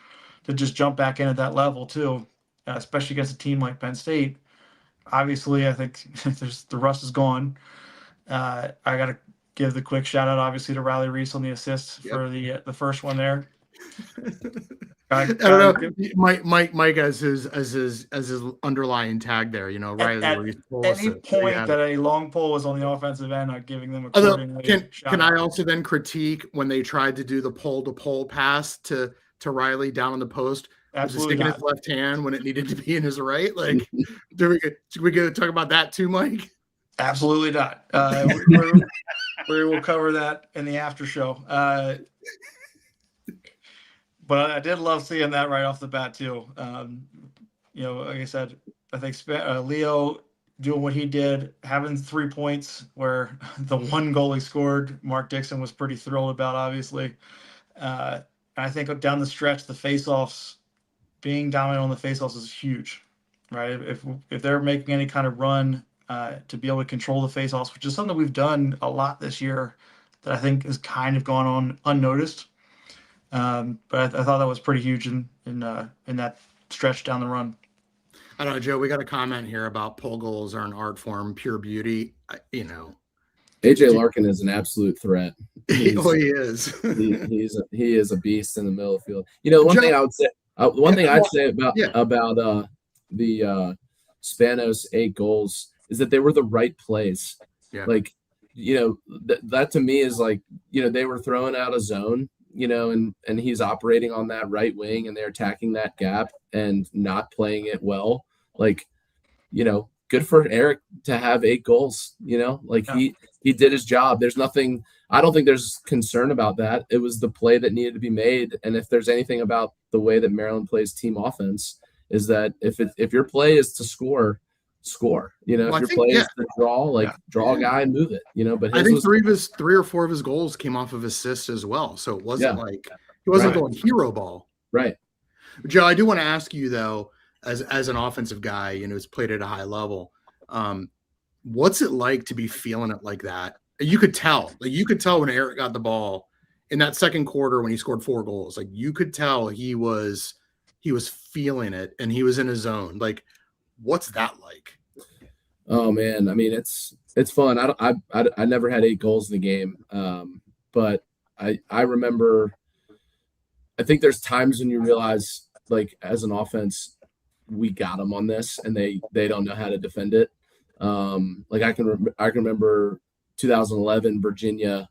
to just jump back in at that level too, especially against a team like Penn State. Obviously, I think the rust is gone. I got to give the quick shout out, obviously, to Riley Reese on the assist for the first one there. I don't know, Mike as his underlying tag there. Riley Reese. At any point that a long pole was on the offensive end, I'm giving them accordingly. Can I also then critique when they tried to do the pole to pole pass to Riley down on the post? Absolutely sticking his left hand when it needed to be in his right. Like, should we go talk about that too, Mike? Absolutely not. We will cover that in the after show. But I did love seeing that right off the bat too. Like I said, I think Leo doing what he did, having 3 points where the one goal he scored, Mark Dixon was pretty thrilled about, obviously. I think down the stretch, the faceoffs, being dominant on the faceoffs is huge, right? If they're making any kind of run to be able to control the faceoffs, which is something we've done a lot this year that I think has kind of gone on unnoticed. But I thought that was pretty huge in that stretch down the run. I don't know, Joe, we got a comment here about pole goals are an art form, pure beauty. AJ Larkin is an absolute threat. He is. he is a beast in the middle of the field. One thing I would say, I'd say about the Spanos 8 goals is that they were the right plays. Yeah. Like, that to me is like, they were throwing out a zone, and he's operating on that right wing and they're attacking that gap and not playing it well. Like, good for Eric to have 8 goals, he did his job. There's nothing, I don't think there's concern about that. It was the play that needed to be made. And if there's anything about the way that Maryland plays team offense is that if your play is to score. If your play is to draw a guy and move it, but I think 3 or 4 of his goals came off of assists as well. So it wasn't like he wasn't going hero ball. Right. Joe, I do want to ask you though, as an offensive guy, who's played at a high level, what's it like to be feeling it like that? You could tell when Eric got the ball in that second quarter when he scored 4 goals, like you could tell he was feeling it and he was in his zone. Like, what's that like? Oh man, I mean it's fun. I never had 8 goals in the game, but I remember. I think there's times when you realize, like as an offense, we got them on this, and they don't know how to defend it. Like I can remember 2011 Virginia,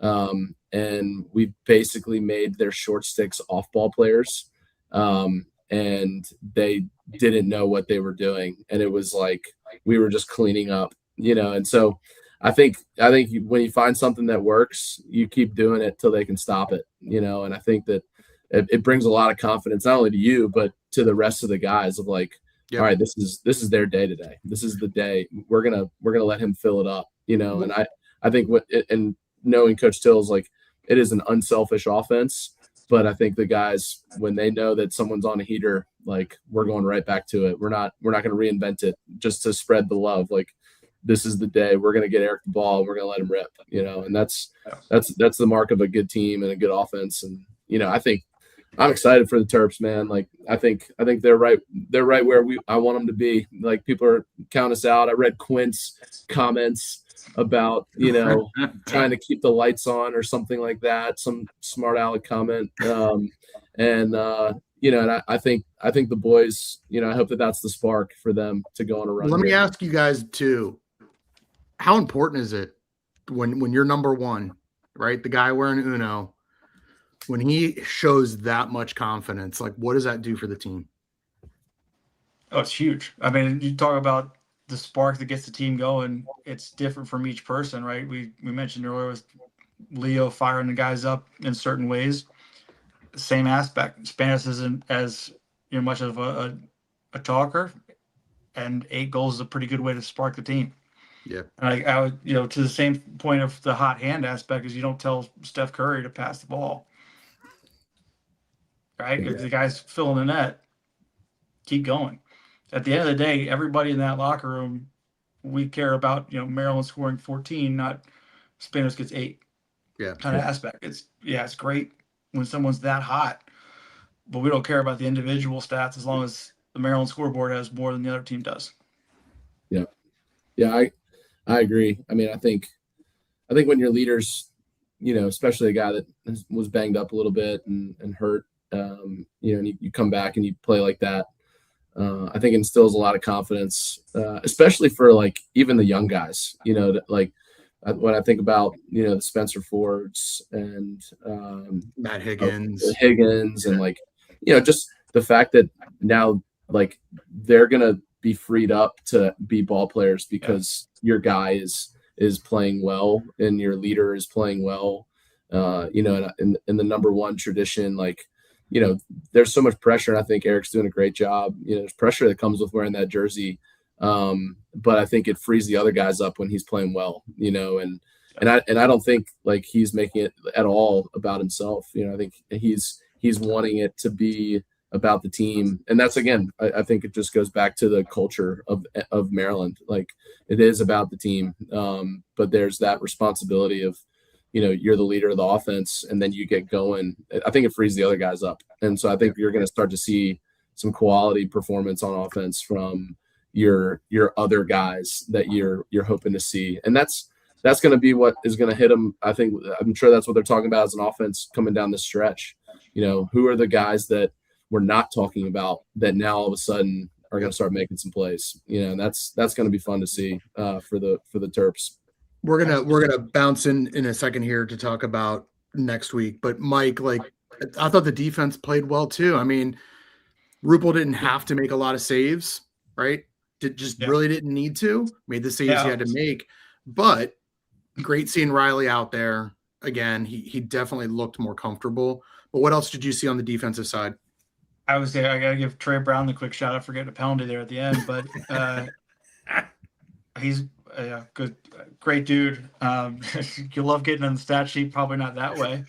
and we basically made their short sticks off ball players, and they didn't know what they were doing, and it was like we were just cleaning up, and so I think when you find something that works, you keep doing it till they can stop it, and I think that it brings a lot of confidence, not only to you, but to the rest of the guys of like, Yep. all right, this is their day today. This is the day we're going to let him fill it up, you know? And I think and knowing Coach Till's, like, it is an unselfish offense, but I think the guys, when they know that someone's on a heater, like, we're going right back to it. We're not going to reinvent it just to spread the love. Like, this is the day we're going to get Eric the ball. We're going to let him rip, you know? And that's the mark of a good team and a good offense. And, you know, I think I'm excited for the Terps, man. Like, I think they're right where I want them to be. Like, people are counting us out. I read Quint's comments about, you know, trying to keep the lights on or something like that, some smart aleck comment. You know, and I think the boys, you know, I hope that's the spark for them to go on a run. Let me ask you guys too, how important is it when you're number one, right? The guy wearing Uno, when he shows that much confidence, like, what does that do for the team? Oh, it's huge. I mean, you talk about the spark that gets the team going. It's different from each person, right? We mentioned earlier with Leo firing the guys up in certain ways. Same aspect. Spanish isn't as, you know, much of a talker, and 8 goals is a pretty good way to spark the team. Yeah. And I would, you know, to the same point of the hot hand aspect, is you don't tell Steph Curry to pass the ball. Right? Yeah. If the guy's filling the net, keep going. At the end of the day, everybody in that locker room, we care about, you know, Maryland scoring 14, not Spanos gets 8. Yeah. Kind of aspect. It's great when someone's that hot, but we don't care about the individual stats as long as the Maryland scoreboard has more than the other team does. Yeah. Yeah, I agree. I mean, I think when your leaders, you know, especially a guy that was banged up a little bit and hurt, you know, and you come back and you play like that, I think instills a lot of confidence, especially for, like, even the young guys, you know, like, when I think about, you know, the Spencer Fords and Matt Higgins, and, like, you know, just the fact that now, like, they're going to be freed up to be ball players because your guy is playing well and your leader is playing well, you know, in the number one tradition, like, you know, there's so much pressure, and I think Eric's doing a great job. You know, there's pressure that comes with wearing that jersey, but I think it frees the other guys up when he's playing well. You know, and I don't think, like, he's making it at all about himself. You know, I think he's wanting it to be about the team, and that's, again, I think it just goes back to the culture of Maryland. Like, it is about the team, but there's that responsibility of, you know, you're the leader of the offense, and then you get going. I think it frees the other guys up. And so I think you're going to start to see some quality performance on offense from your other guys that you're hoping to see. And that's going to be what is going to hit them. I'm sure that's what they're talking about as an offense coming down the stretch. You know, who are the guys that we're not talking about that now all of a sudden are going to start making some plays, you know, and that's going to be fun to see for the Terps. We're gonna bounce in a second here to talk about next week. But Mike, like, I thought the defense played well too. I mean, Rupel didn't have to make a lot of saves, right? Really didn't need to. Made the saves he had to make. But great seeing Riley out there again. He definitely looked more comfortable. But what else did you see on the defensive side? I was there. I gotta give Trey Brown the quick shout out for getting a penalty there at the end, but he's a great dude. You love getting on the stat sheet, probably not that way.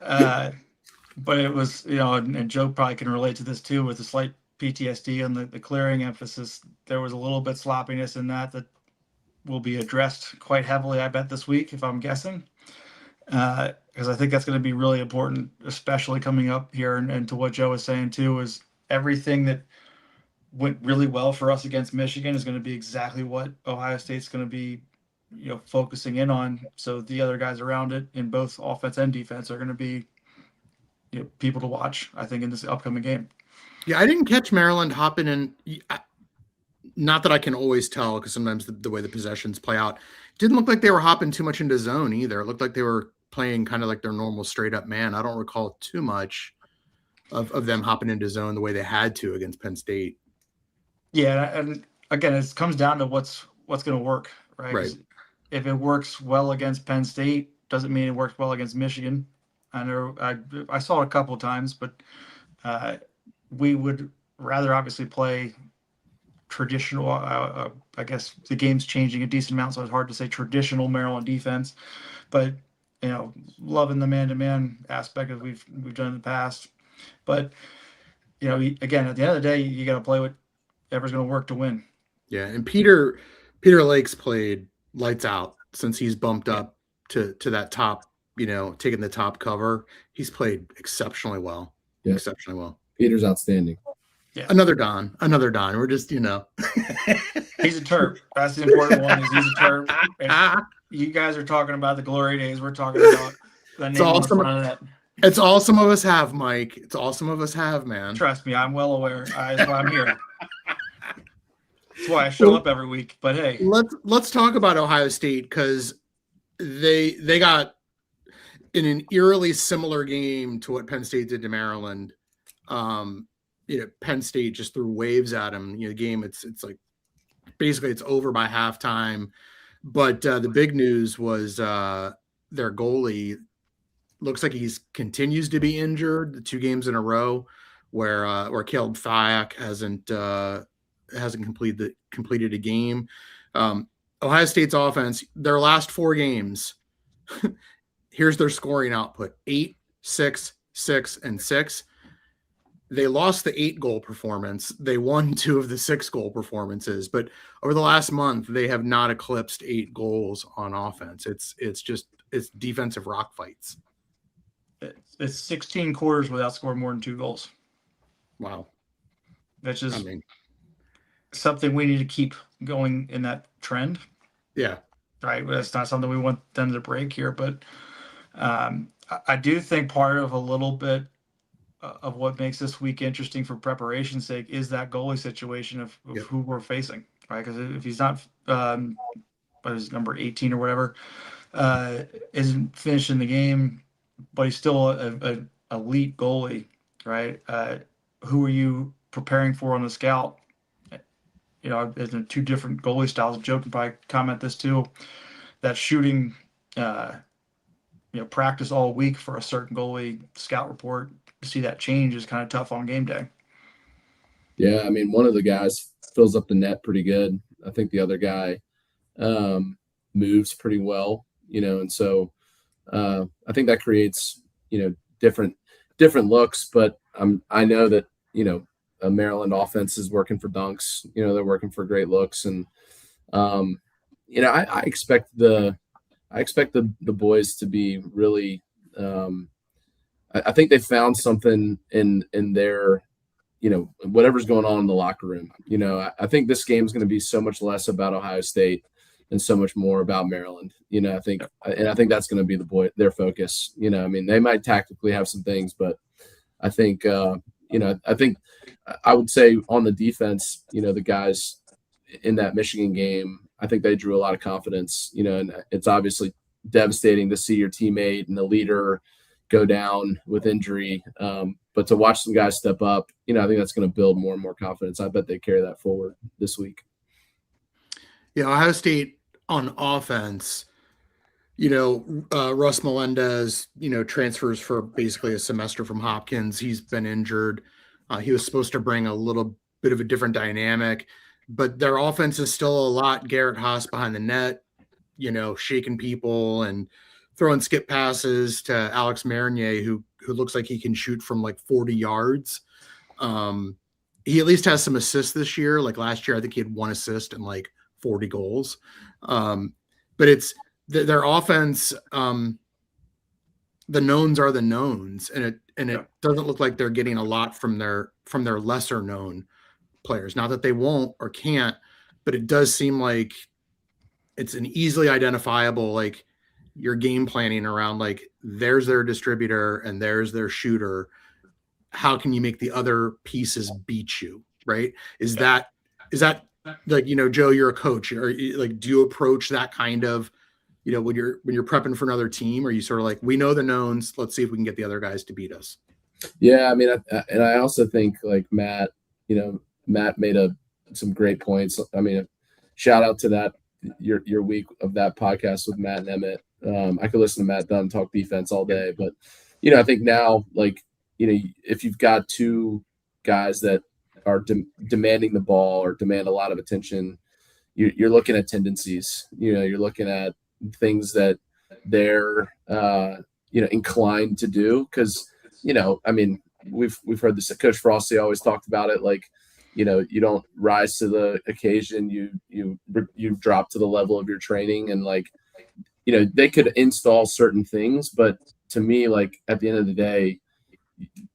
But it was, you know, and Joe probably can relate to this too, with the slight PTSD and the clearing emphasis. There was a little bit sloppiness in that will be addressed quite heavily, I bet, this week, if I'm guessing. Because I think that's going to be really important, especially coming up here. And to what Joe was saying too, is everything that went really well for us against Michigan is going to be exactly what Ohio State's going to be, you know, focusing in on. So the other guys around it in both offense and defense are going to be, you know, people to watch, I think, in this upcoming game. Yeah, I didn't catch Maryland hopping in. Not that I can always tell, because sometimes the way the possessions play out, it didn't look like they were hopping too much into zone either. It looked like they were playing kind of like their normal straight up man. I don't recall too much of them hopping into zone the way they had to against Penn State. Yeah, and again, it comes down to what's going to work, right? Right. If it works well against Penn State, doesn't mean it works well against Michigan. I know I saw it a couple of times, but we would rather obviously play traditional. I guess the game's changing a decent amount, so it's hard to say traditional Maryland defense. But loving the man-to-man aspect as we've done in the past. But again, at the end of the day, you got to play whatever's going to work to win. Yeah, and Peter Lake's played lights out since he's bumped up to that top, taking the top cover. He's played exceptionally well. Yeah. Exceptionally well. Peter's outstanding. Yeah. Another Don. We're just, He's a Terp. That's the important one. Is he's a Terp. You guys are talking about the glory days. We're talking about the name on the front of that. It's all some of us have, Mike. It's all some of us have, man. Trust me, I'm well aware. That's why I'm here. That's why I show up every week. But hey, let's talk about Ohio State, because they got in an eerily similar game to what Penn State did to Maryland. Penn State just threw waves at them. The game, it's like basically it's over by halftime. But the big news was their goalie looks like continues to be injured. The 2 games in a row where Caleb Thiak hasn't completed a game. Ohio State's offense, their last 4 games, here's their scoring output: 8, 6, 6, and 6. They lost the 8-goal performance. They won 2 of the 6-goal performances, but over the last month, they have not eclipsed 8 goals on offense. It's defensive rock fights. It's 16 quarters without scoring more than 2 goals. Wow. That's just something we need to keep going in that trend. Yeah. Right. That's not something we want them to break here, but I do think part of a little bit of what makes this week interesting for preparation's sake is that goalie situation of who we're facing, right? Because if he's not, what is number 18 or whatever, isn't finishing the game, but he's still an elite goalie, right? Who are you preparing for on the scout? There's 2 different goalie styles. Joe can probably comment this too. That shooting, practice all week for a certain goalie scout report. To see that change is kind of tough on game day. Yeah, I mean, one of the guys fills up the net pretty good. I think the other guy moves pretty well, and so I think that creates, different looks. But I know that, a Maryland offense is working for dunks. They're working for great looks, and I expect the boys to be really. I think they found something in their, whatever's going on in the locker room. I think this game is going to be so much less about Ohio State and so much more about Maryland. I think that's going to be their focus. They might tactically have some things, but I think, I would say on the defense, the guys in that Michigan game, I think they drew a lot of confidence, and it's obviously devastating to see your teammate and the leader go down with injury. But to watch some guys step up, I think that's going to build more and more confidence. I bet they carry that forward this week. Yeah, Ohio State on offense, Russ Melendez, transfers for basically a semester from Hopkins. He's been injured. He was supposed to bring a little bit of a different dynamic, but their offense is still a lot Garrett Haas behind the net, shaking people and throwing skip passes to Alex Marinier, who looks like he can shoot from like 40 yards. He at least has some assists this year. Like last year, I think he had 1 assist and like 40 goals. But it's their offense. The knowns are the knowns, and it doesn't look like they're getting a lot from their lesser known players. Not that they won't or can't, but it does seem like it's an easily identifiable, like, your game planning around, like, there's their distributor and there's their shooter. How can you make the other pieces beat you? Right. Is that like, Joe, you're a coach, or like, do you approach that kind of, when you're prepping for another team? Or you sort of like, we know the knowns, let's see if we can get the other guys to beat us? Yeah. I mean, and I also think like Matt made some great points. I mean, shout out to that, your week of that podcast with Matt and Emmett. I could listen to Matt Dunn talk defense all day, but I think now, like, if you've got two guys that are demanding the ball or demand a lot of attention, you're looking at tendencies. You're looking at things that they're inclined to do. Because I mean, we've heard this. Coach Frosty always talked about it. Like, you don't rise to the occasion. You drop to the level of your training, and like, they could install certain things, but to me, like, at the end of the day,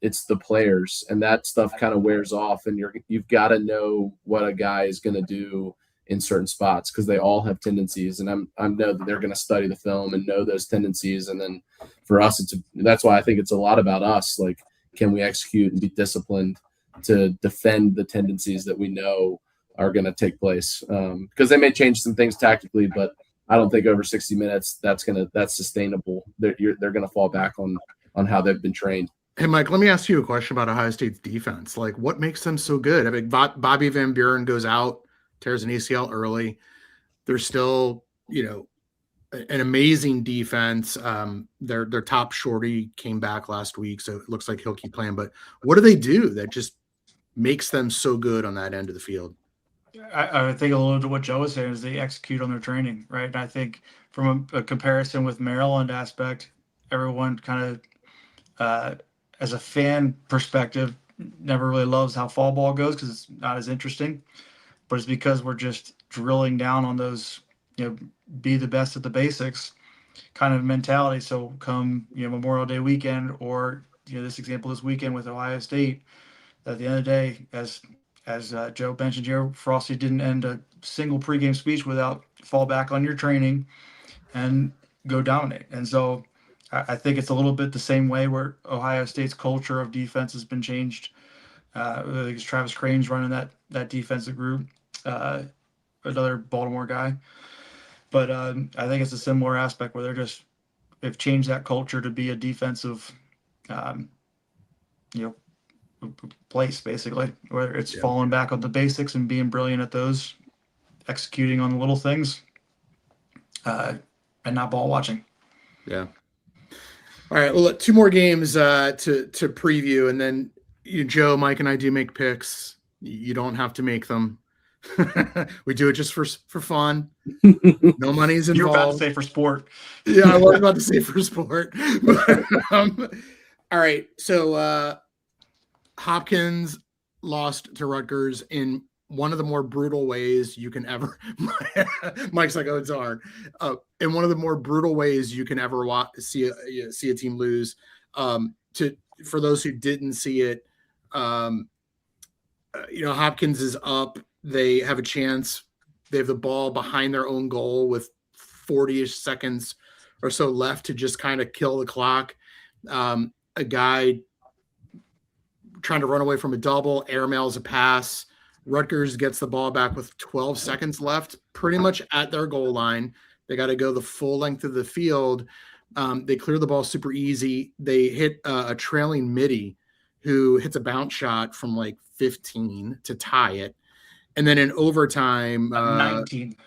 it's the players, and that stuff kind of wears off, and you've got to know what a guy is going to do in certain spots, because they all have tendencies, and I know that they're going to study the film and know those tendencies. And then for us, that's why I think it's a lot about us. Like, can we execute and be disciplined to defend the tendencies that we know are going to take place? Because they may change some things tactically, but I don't think over 60 minutes that's sustainable. They're going to fall back on how they've been trained. Hey, Mike, let me ask you a question about Ohio State's defense. Like, what makes them so good? I mean, Bobby Van Buren goes out, tears an ACL early. They're still, an amazing defense. Their top shorty came back last week, so it looks like he'll keep playing. But what do they do that just makes them so good on that end of the field? I think a little to what Joe was saying is they execute on their training, right? And I think from a comparison with Maryland aspect, everyone kind of, as a fan perspective, never really loves how fall ball goes because it's not as interesting. But it's because we're just drilling down on those, be the best at the basics kind of mentality. So come, Memorial Day weekend, or, this example this weekend with Ohio State, at the end of the day, as Joe mentioned here, Frosty didn't end a single pregame speech without fall back on your training and go dominate. And so I think it's a little bit the same way where Ohio State's culture of defense has been changed. I think it's Travis Crane's running that defensive group, another Baltimore guy. But I think it's a similar aspect where they've changed that culture to be a defensive, place, basically, where it's falling back on the basics and being brilliant at those, executing on the little things, and not ball watching. Yeah. All right. Well, two more games to preview, and then Joe, Mike, and I do make picks. You don't have to make them. We do it just for fun. No money's involved. You're about to say for sport. Yeah, I was about to say for sport. But, all right. So Hopkins lost to Rutgers in one of the more brutal ways you can ever. Mike's like, oh, it's hard. In one of the more brutal ways you can ever see a team lose. For those who didn't see it, Hopkins is up. They have a chance. They have the ball behind their own goal with 40-ish seconds or so left to just kind of kill the clock. A guy trying to run away from a double, airmails a pass. Rutgers gets the ball back with 12 seconds left, pretty much at their goal line. They got to go the full length of the field. They clear the ball super easy. They hit a trailing midi who hits a bounce shot from like 15 to tie it. And then in overtime, 19. It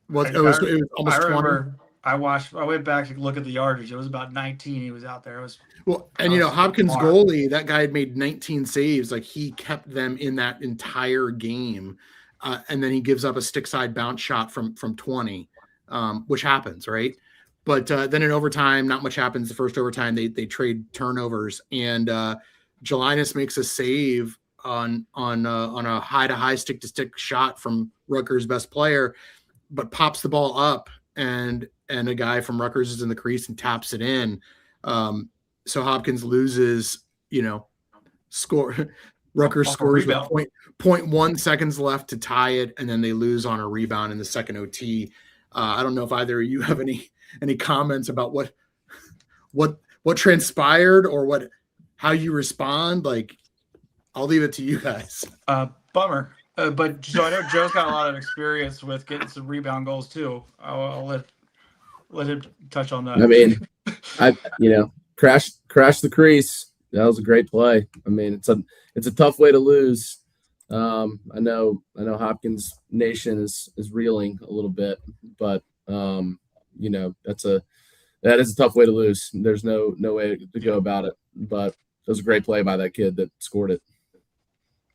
was almost 20. Remember, I went back to look at the yardage. It was about 19. He was out there. Hopkins goalie, that guy had made 19 saves. Like, he kept them in that entire game. And then he gives up a stick side bounce shot from 20, which happens, right? But then in overtime, not much happens. The first overtime, they trade turnovers, and Jelinas makes a save on a high to high, stick to stick shot from Rutgers' best player, but pops the ball up, and a guy from Rutgers is in the crease and taps it in. So Hopkins loses, score. Rutgers scores with 0.1 seconds left to tie it, and then they lose on a rebound in the second OT. I don't know if either of you have any comments about what transpired or how you respond. Like, I'll leave it to you guys. Bummer. But so I know Joe's got a lot of experience with getting some rebound goals too. I'll let him touch on that. I mean, crash the crease. That was a great play. I mean, it's a tough way to lose. I know Hopkins Nation is reeling a little bit, but that's that is a tough way to lose. There's no way to go about it. But it was a great play by that kid that scored it.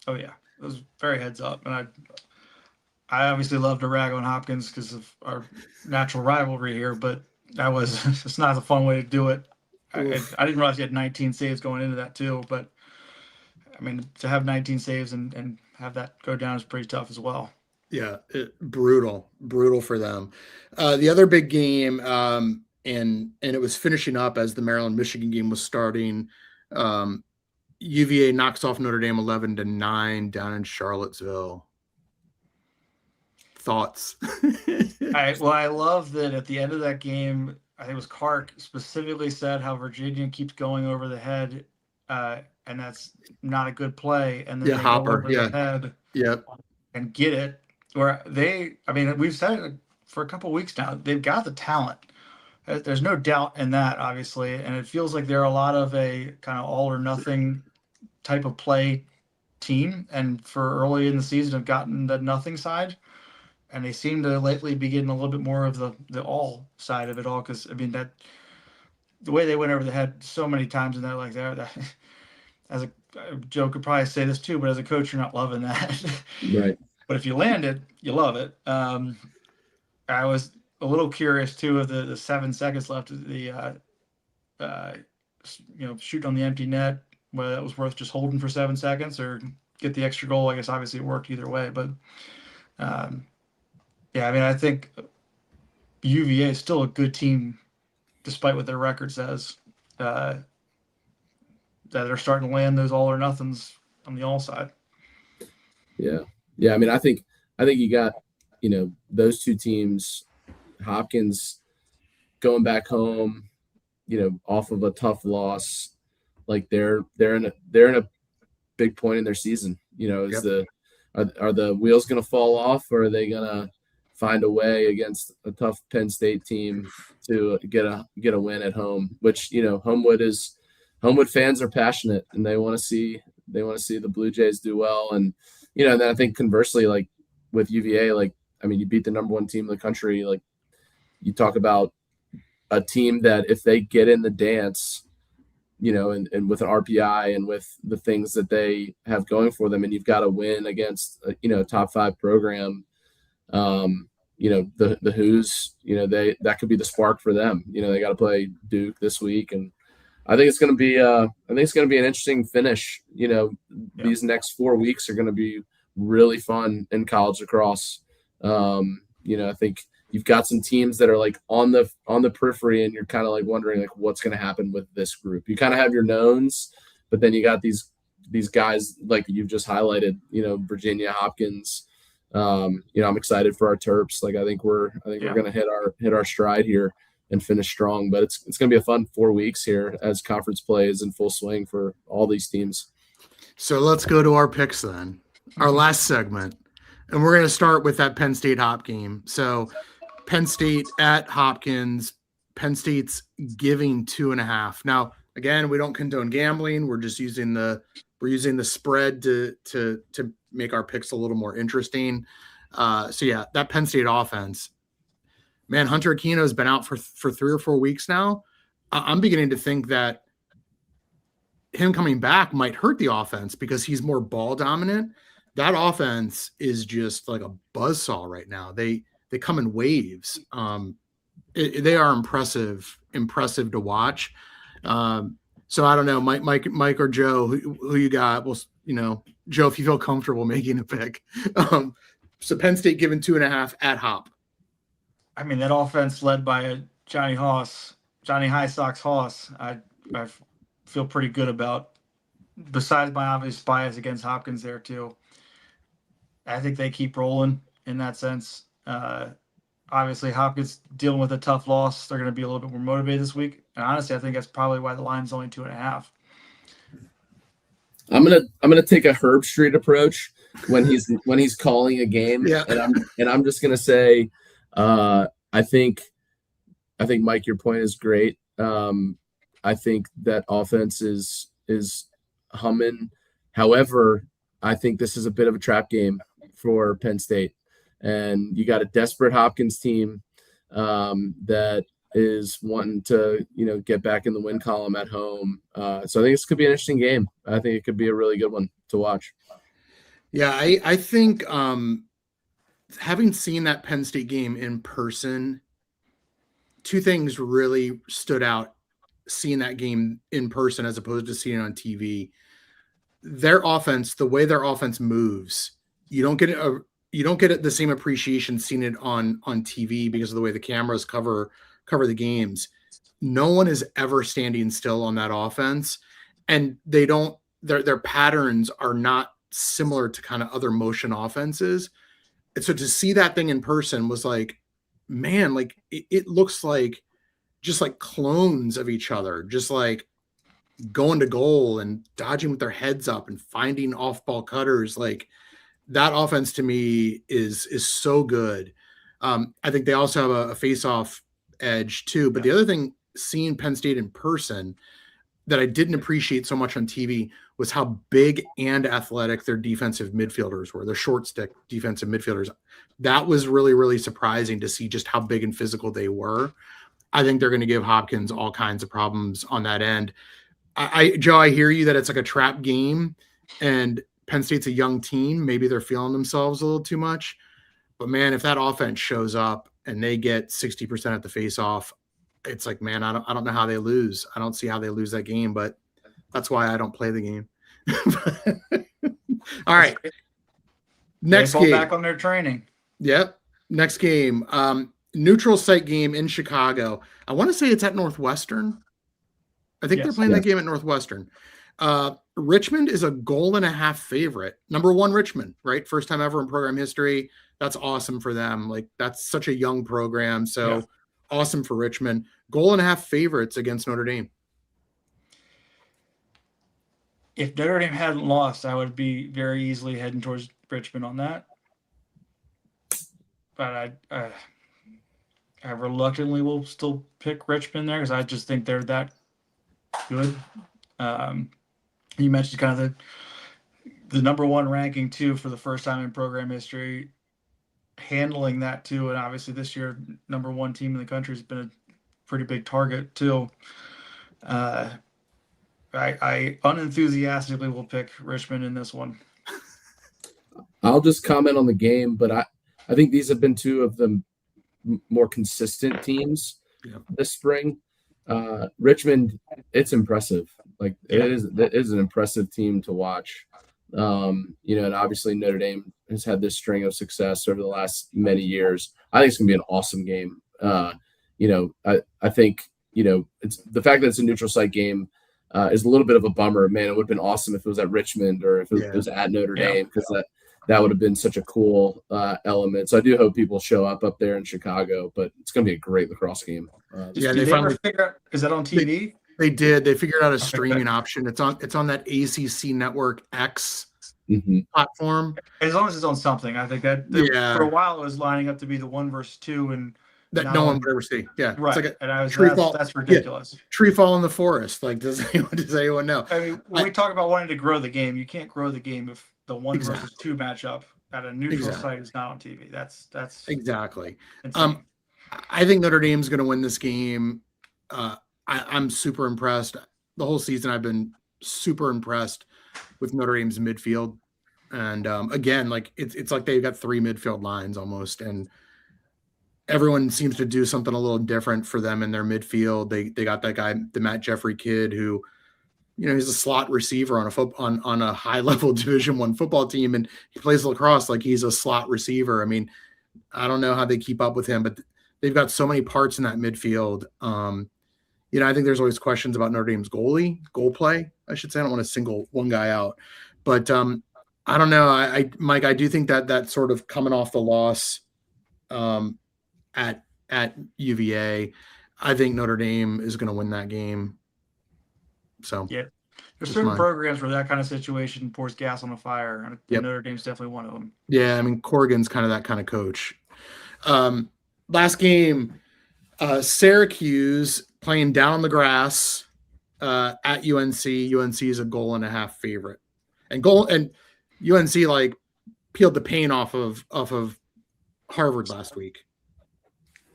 Oh yeah, it was very heads up, and I obviously love to rag on Hopkins because of our natural rivalry here, but that was it's not a fun way to do it. I didn't realize he had 19 saves going into that too, but I mean, to have 19 saves and have that go down is pretty tough as well. Yeah, brutal for them. The other big game, and it was finishing up as the Maryland-Michigan game was starting. UVA knocks off Notre Dame 11-9 down in Charlottesville. Thoughts? I love that at the end of that game, I think it was Clark specifically said how Virginia keeps going over the head, and that's not a good play. And then they Hopper, go over the head and get it. Where we've said it for a couple of weeks now, they've got the talent. There's no doubt in that, obviously. And it feels like they're a lot of a kind of all or nothing type of play team. And for early in the season, have gotten the nothing side. And they seem to lately be getting a little bit more of the all side of it all. Because, I mean, that the way they went over the head so many times in that, like that as a Joe could probably say this too, but as a coach, you're not loving that. Right. But if you land it, you love it. I was a little curious too of the 7 seconds left of the shoot on the empty net, whether that was worth just holding for 7 seconds or get the extra goal. I guess obviously it worked either way, but I think UVA is still a good team despite what their record says. That they're starting to land those all or nothings on the all side. Yeah. I mean, I think you got, those two teams, Hopkins going back home, off of a tough loss, like they're in a big point in their season. Are the wheels going to fall off, or are they going to find a way against a tough Penn State team to get a win at home? Which Homewood fans are passionate and they want to see the Blue Jays do well. And and then I think conversely, like with UVA, you beat the number one team in the country. Like you talk about a team that if they get in the dance, and with an RPI and with the things that they have going for them, and you've got to win against a top 5 program, the Who's, that could be the spark for them. They got to play Duke this week, and I think it's going to be an interesting finish. These next 4 weeks are going to be really fun in college lacrosse. I think you've got some teams that are like on the periphery, and you're kind of like wondering like what's going to happen with this group. You kind of have your knowns, but then you got these guys like you've just highlighted. Virginia, Hopkins. I'm excited for our Terps. Like I think we're going to hit our stride here and finish strong. But it's going to be a fun 4 weeks here as conference play is in full swing for all these teams. So let's go to our picks then. Our last segment. And we're going to start with that Penn State Hop game. So Penn State at Hopkins. Penn State's giving 2.5. Now, again, we don't condone gambling. We're just using the spread to make our picks a little more interesting. That Penn State offense. Man, Hunter Aquino has been out for 3 or 4 weeks now. I'm beginning to think that him coming back might hurt the offense because he's more ball dominant. That offense is just like a buzzsaw right now. They come in waves. They are impressive to watch. So I don't know, Mike or Joe, who you got? Well, Joe, if you feel comfortable making a pick. So Penn State given 2.5 at Hop. I mean, that offense led by Johnny High Sox Hoss, I feel pretty good about, besides my obvious bias against Hopkins there too. I think they keep rolling in that sense. Obviously, Hopkins dealing with a tough loss. They're going to be a little bit more motivated this week. And honestly, I think that's probably why the line's only 2.5. I'm gonna take a Herb Street approach when he's calling a game. Yeah. And I'm just gonna say, I think Mike, your point is great. I think that offense is humming. However, I think this is a bit of a trap game for Penn State, and you got a desperate Hopkins team that is wanting to, get back in the win column at home. So I think this could be an interesting game. I think it could be a really good one to watch. Yeah, I think having seen that Penn State game in person, two things really stood out seeing that game in person as opposed to seeing it on TV. Their offense, the way their offense moves, you don't get the same appreciation seeing it on TV because of the way the cameras cover the games. No one is ever standing still on that offense, and their patterns are not similar to kind of other motion offenses. And so to see that thing in person was like, man, like it looks like just like clones of each other, just like going to goal and dodging with their heads up and finding off-ball cutters. Like that offense to me is so good. I think they also have a face-off edge too. But the other thing, seeing Penn State in person that I didn't appreciate so much on TV was how big and athletic their defensive midfielders were, their short stick defensive midfielders. That was really, really surprising to see just how big and physical they were. I think they're going to give Hopkins all kinds of problems on that end. Joe, I hear you that it's like a trap game and Penn State's a young team. Maybe they're feeling themselves a little too much. But, man, if that offense shows up and they get 60% at the face-off, it's like, man, I don't know how they lose. I don't see how they lose that game, but that's why I don't play the game. All right. Next game. Back on their training. Yep. Next game. Neutral site game in Chicago. I want to say it's at Northwestern. I think they're playing that game at Northwestern. Richmond is a 1.5 favorite. Number one, Richmond, right? First time ever in program history. That's awesome for them. Like that's such a young program. So awesome for Richmond. 1.5 favorites against Notre Dame. If Notre Dame hadn't lost, I would be very easily heading towards Richmond on that. But I reluctantly will still pick Richmond there because I just think they're that good. You mentioned kind of the number one ranking too for the first time in program history, handling that too, and obviously this year number one team in the country has been a pretty big target too. I unenthusiastically will pick Richmond in this one. I'll just comment on the game, but I think these have been two of the more consistent teams this spring. Richmond, it's impressive. Like it is an impressive team to watch. And obviously Notre Dame has had this string of success over the last many years. I think it's gonna be an awesome game. I think it's the fact that it's a neutral site game is a little bit of a bummer. Man, it would have been awesome if it was at Richmond or if it was at Notre Dame because that would have been such a cool element. So I do hope people show up there in Chicago, but it's going to be a great lacrosse game. They finally figure out, is that on TV? They did. They figured out a streaming option. It's on that ACC Network X platform. As long as it's on something, I think that for a while it was lining up to be the 1 versus 2 and that no one would ever see. Yeah, right. It's like and I was that's ridiculous. Yeah. Tree fall in the forest. Like does anyone know? I mean, when we talk about wanting to grow the game, you can't grow the game if the 1 versus 2 matchup at a neutral site is not on TV. That's exactly. Insane. I think Notre Dame's going to win this game. I'm super impressed. The whole season I've been super impressed with Notre Dame's midfield, and again, like it's like they've got 3 midfield lines almost, and everyone seems to do something a little different for them in their midfield. They got that guy, the Matt Jeffrey kid, who, he's a slot receiver on a high level Division I football team, and he plays lacrosse like he's a slot receiver. I mean, I don't know how they keep up with him, but they've got so many parts in that midfield. I think there's always questions about Notre Dame's goal play, I should say. I don't want to single one guy out, but I don't know. Mike, I do think that sort of coming off the loss at UVA, I think Notre Dame is going to win that game. So there's certain programs where that kind of situation pours gas on the fire, and Notre Dame's definitely one of them. Yeah, I mean Corrigan's kind of that kind of coach. Last game, Syracuse playing down on the grass at UNC. UNC is a 1.5 favorite, and UNC like peeled the paint off of Harvard last week.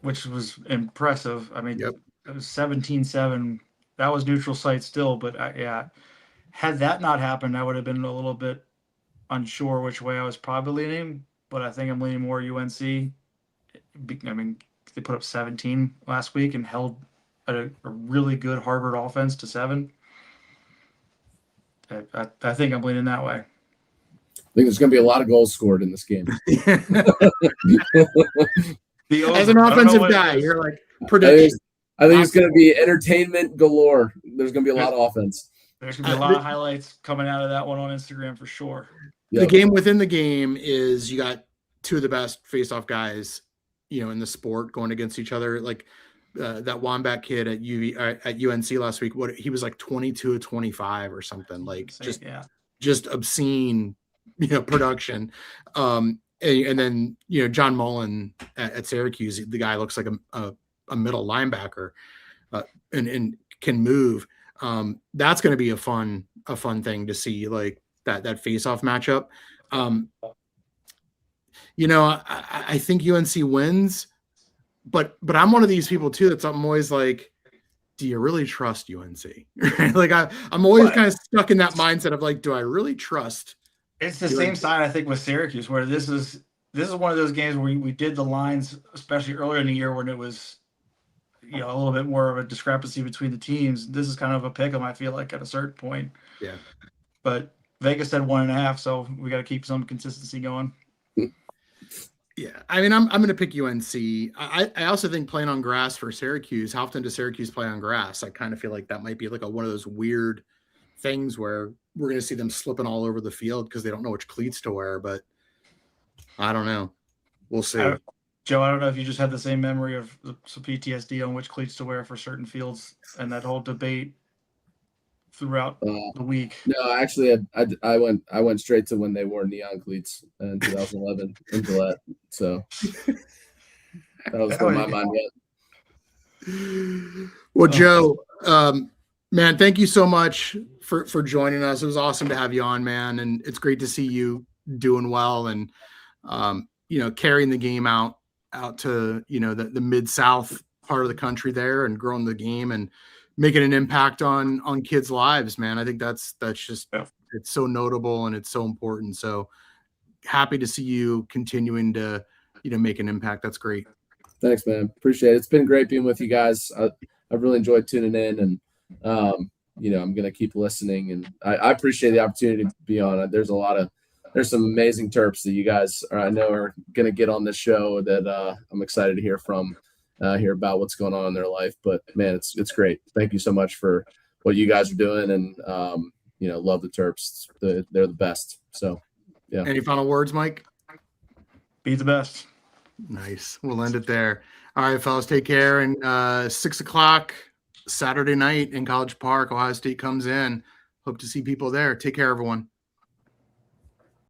which was impressive. I mean, Yep. it was 17-7. That was neutral site still, but yeah, had that not happened, I would have been a little bit unsure which way I was probably leaning, but I think I'm leaning more UNC. I mean, they put up 17 last week and held a really good Harvard offense to 7. I think I'm leaning that way. I think there's going to be a lot of goals scored in this game. As an offensive guy, you're like, prediction. I think it's going to be entertainment galore. There's going to be a lot of offense. There's going to be a lot of highlights coming out of that one on Instagram for sure. Yep. The game within the game is you got two of the best face-off guys, in the sport going against each other. Like that Wombat kid at UNC last week, he was like 22-25 or something, like just obscene, production. And then, John Mullen at Syracuse, the guy looks like a middle linebacker and can move. That's going to be a fun thing to see, like that face-off matchup. I think UNC wins, but I'm one of these people too that's I'm always like, do you really trust UNC? Like I'm always kind of stuck in that mindset of like, do I really trust? It's the same side I think with Syracuse, where this is one of those games where we did the lines, especially earlier in the year when it was, a little bit more of a discrepancy between the teams. This is kind of a pick 'em, I feel like, at a certain point. Yeah. But Vegas said 1.5, so we got to keep some consistency going. Yeah, I mean, I'm going to pick UNC. I also think playing on grass for Syracuse. How often does Syracuse play on grass? I kind of feel like that might be like one of those weird things where we're going to see them slipping all over the field because they don't know which cleats to wear. But I don't know. We'll see. Joe, I don't know if you just had the same memory of some PTSD on which cleats to wear for certain fields and that whole debate throughout the week. No, actually, I went straight to when they wore neon cleats in 2011 in Gillette. So that was where my mind went. Well, Joe, man, thank you so much for joining us. It was awesome to have you on, man, and it's great to see you doing well and carrying the game out to the Mid-South part of the country there and growing the game and making an impact on kids' lives, man. I think that's just it's so notable and it's so important. So happy to see you continuing to make an impact. That's great. Thanks, man. Appreciate it. It's been great being with you guys. I've really enjoyed tuning in, and I'm gonna keep listening. And I appreciate the opportunity to be on. There's some amazing Terps that you guys I know are gonna get on this show that I'm excited to hear from. Hear about what's going on in their life, but man, it's great. Thank you so much for what you guys are doing, and love the Terps. They're the best. So, yeah. Any final words, Mike? Be the best. Nice. We'll end it there. All right, fellas, take care. And 6:00 Saturday night in College Park, Ohio State comes in. Hope to see people there. Take care, everyone.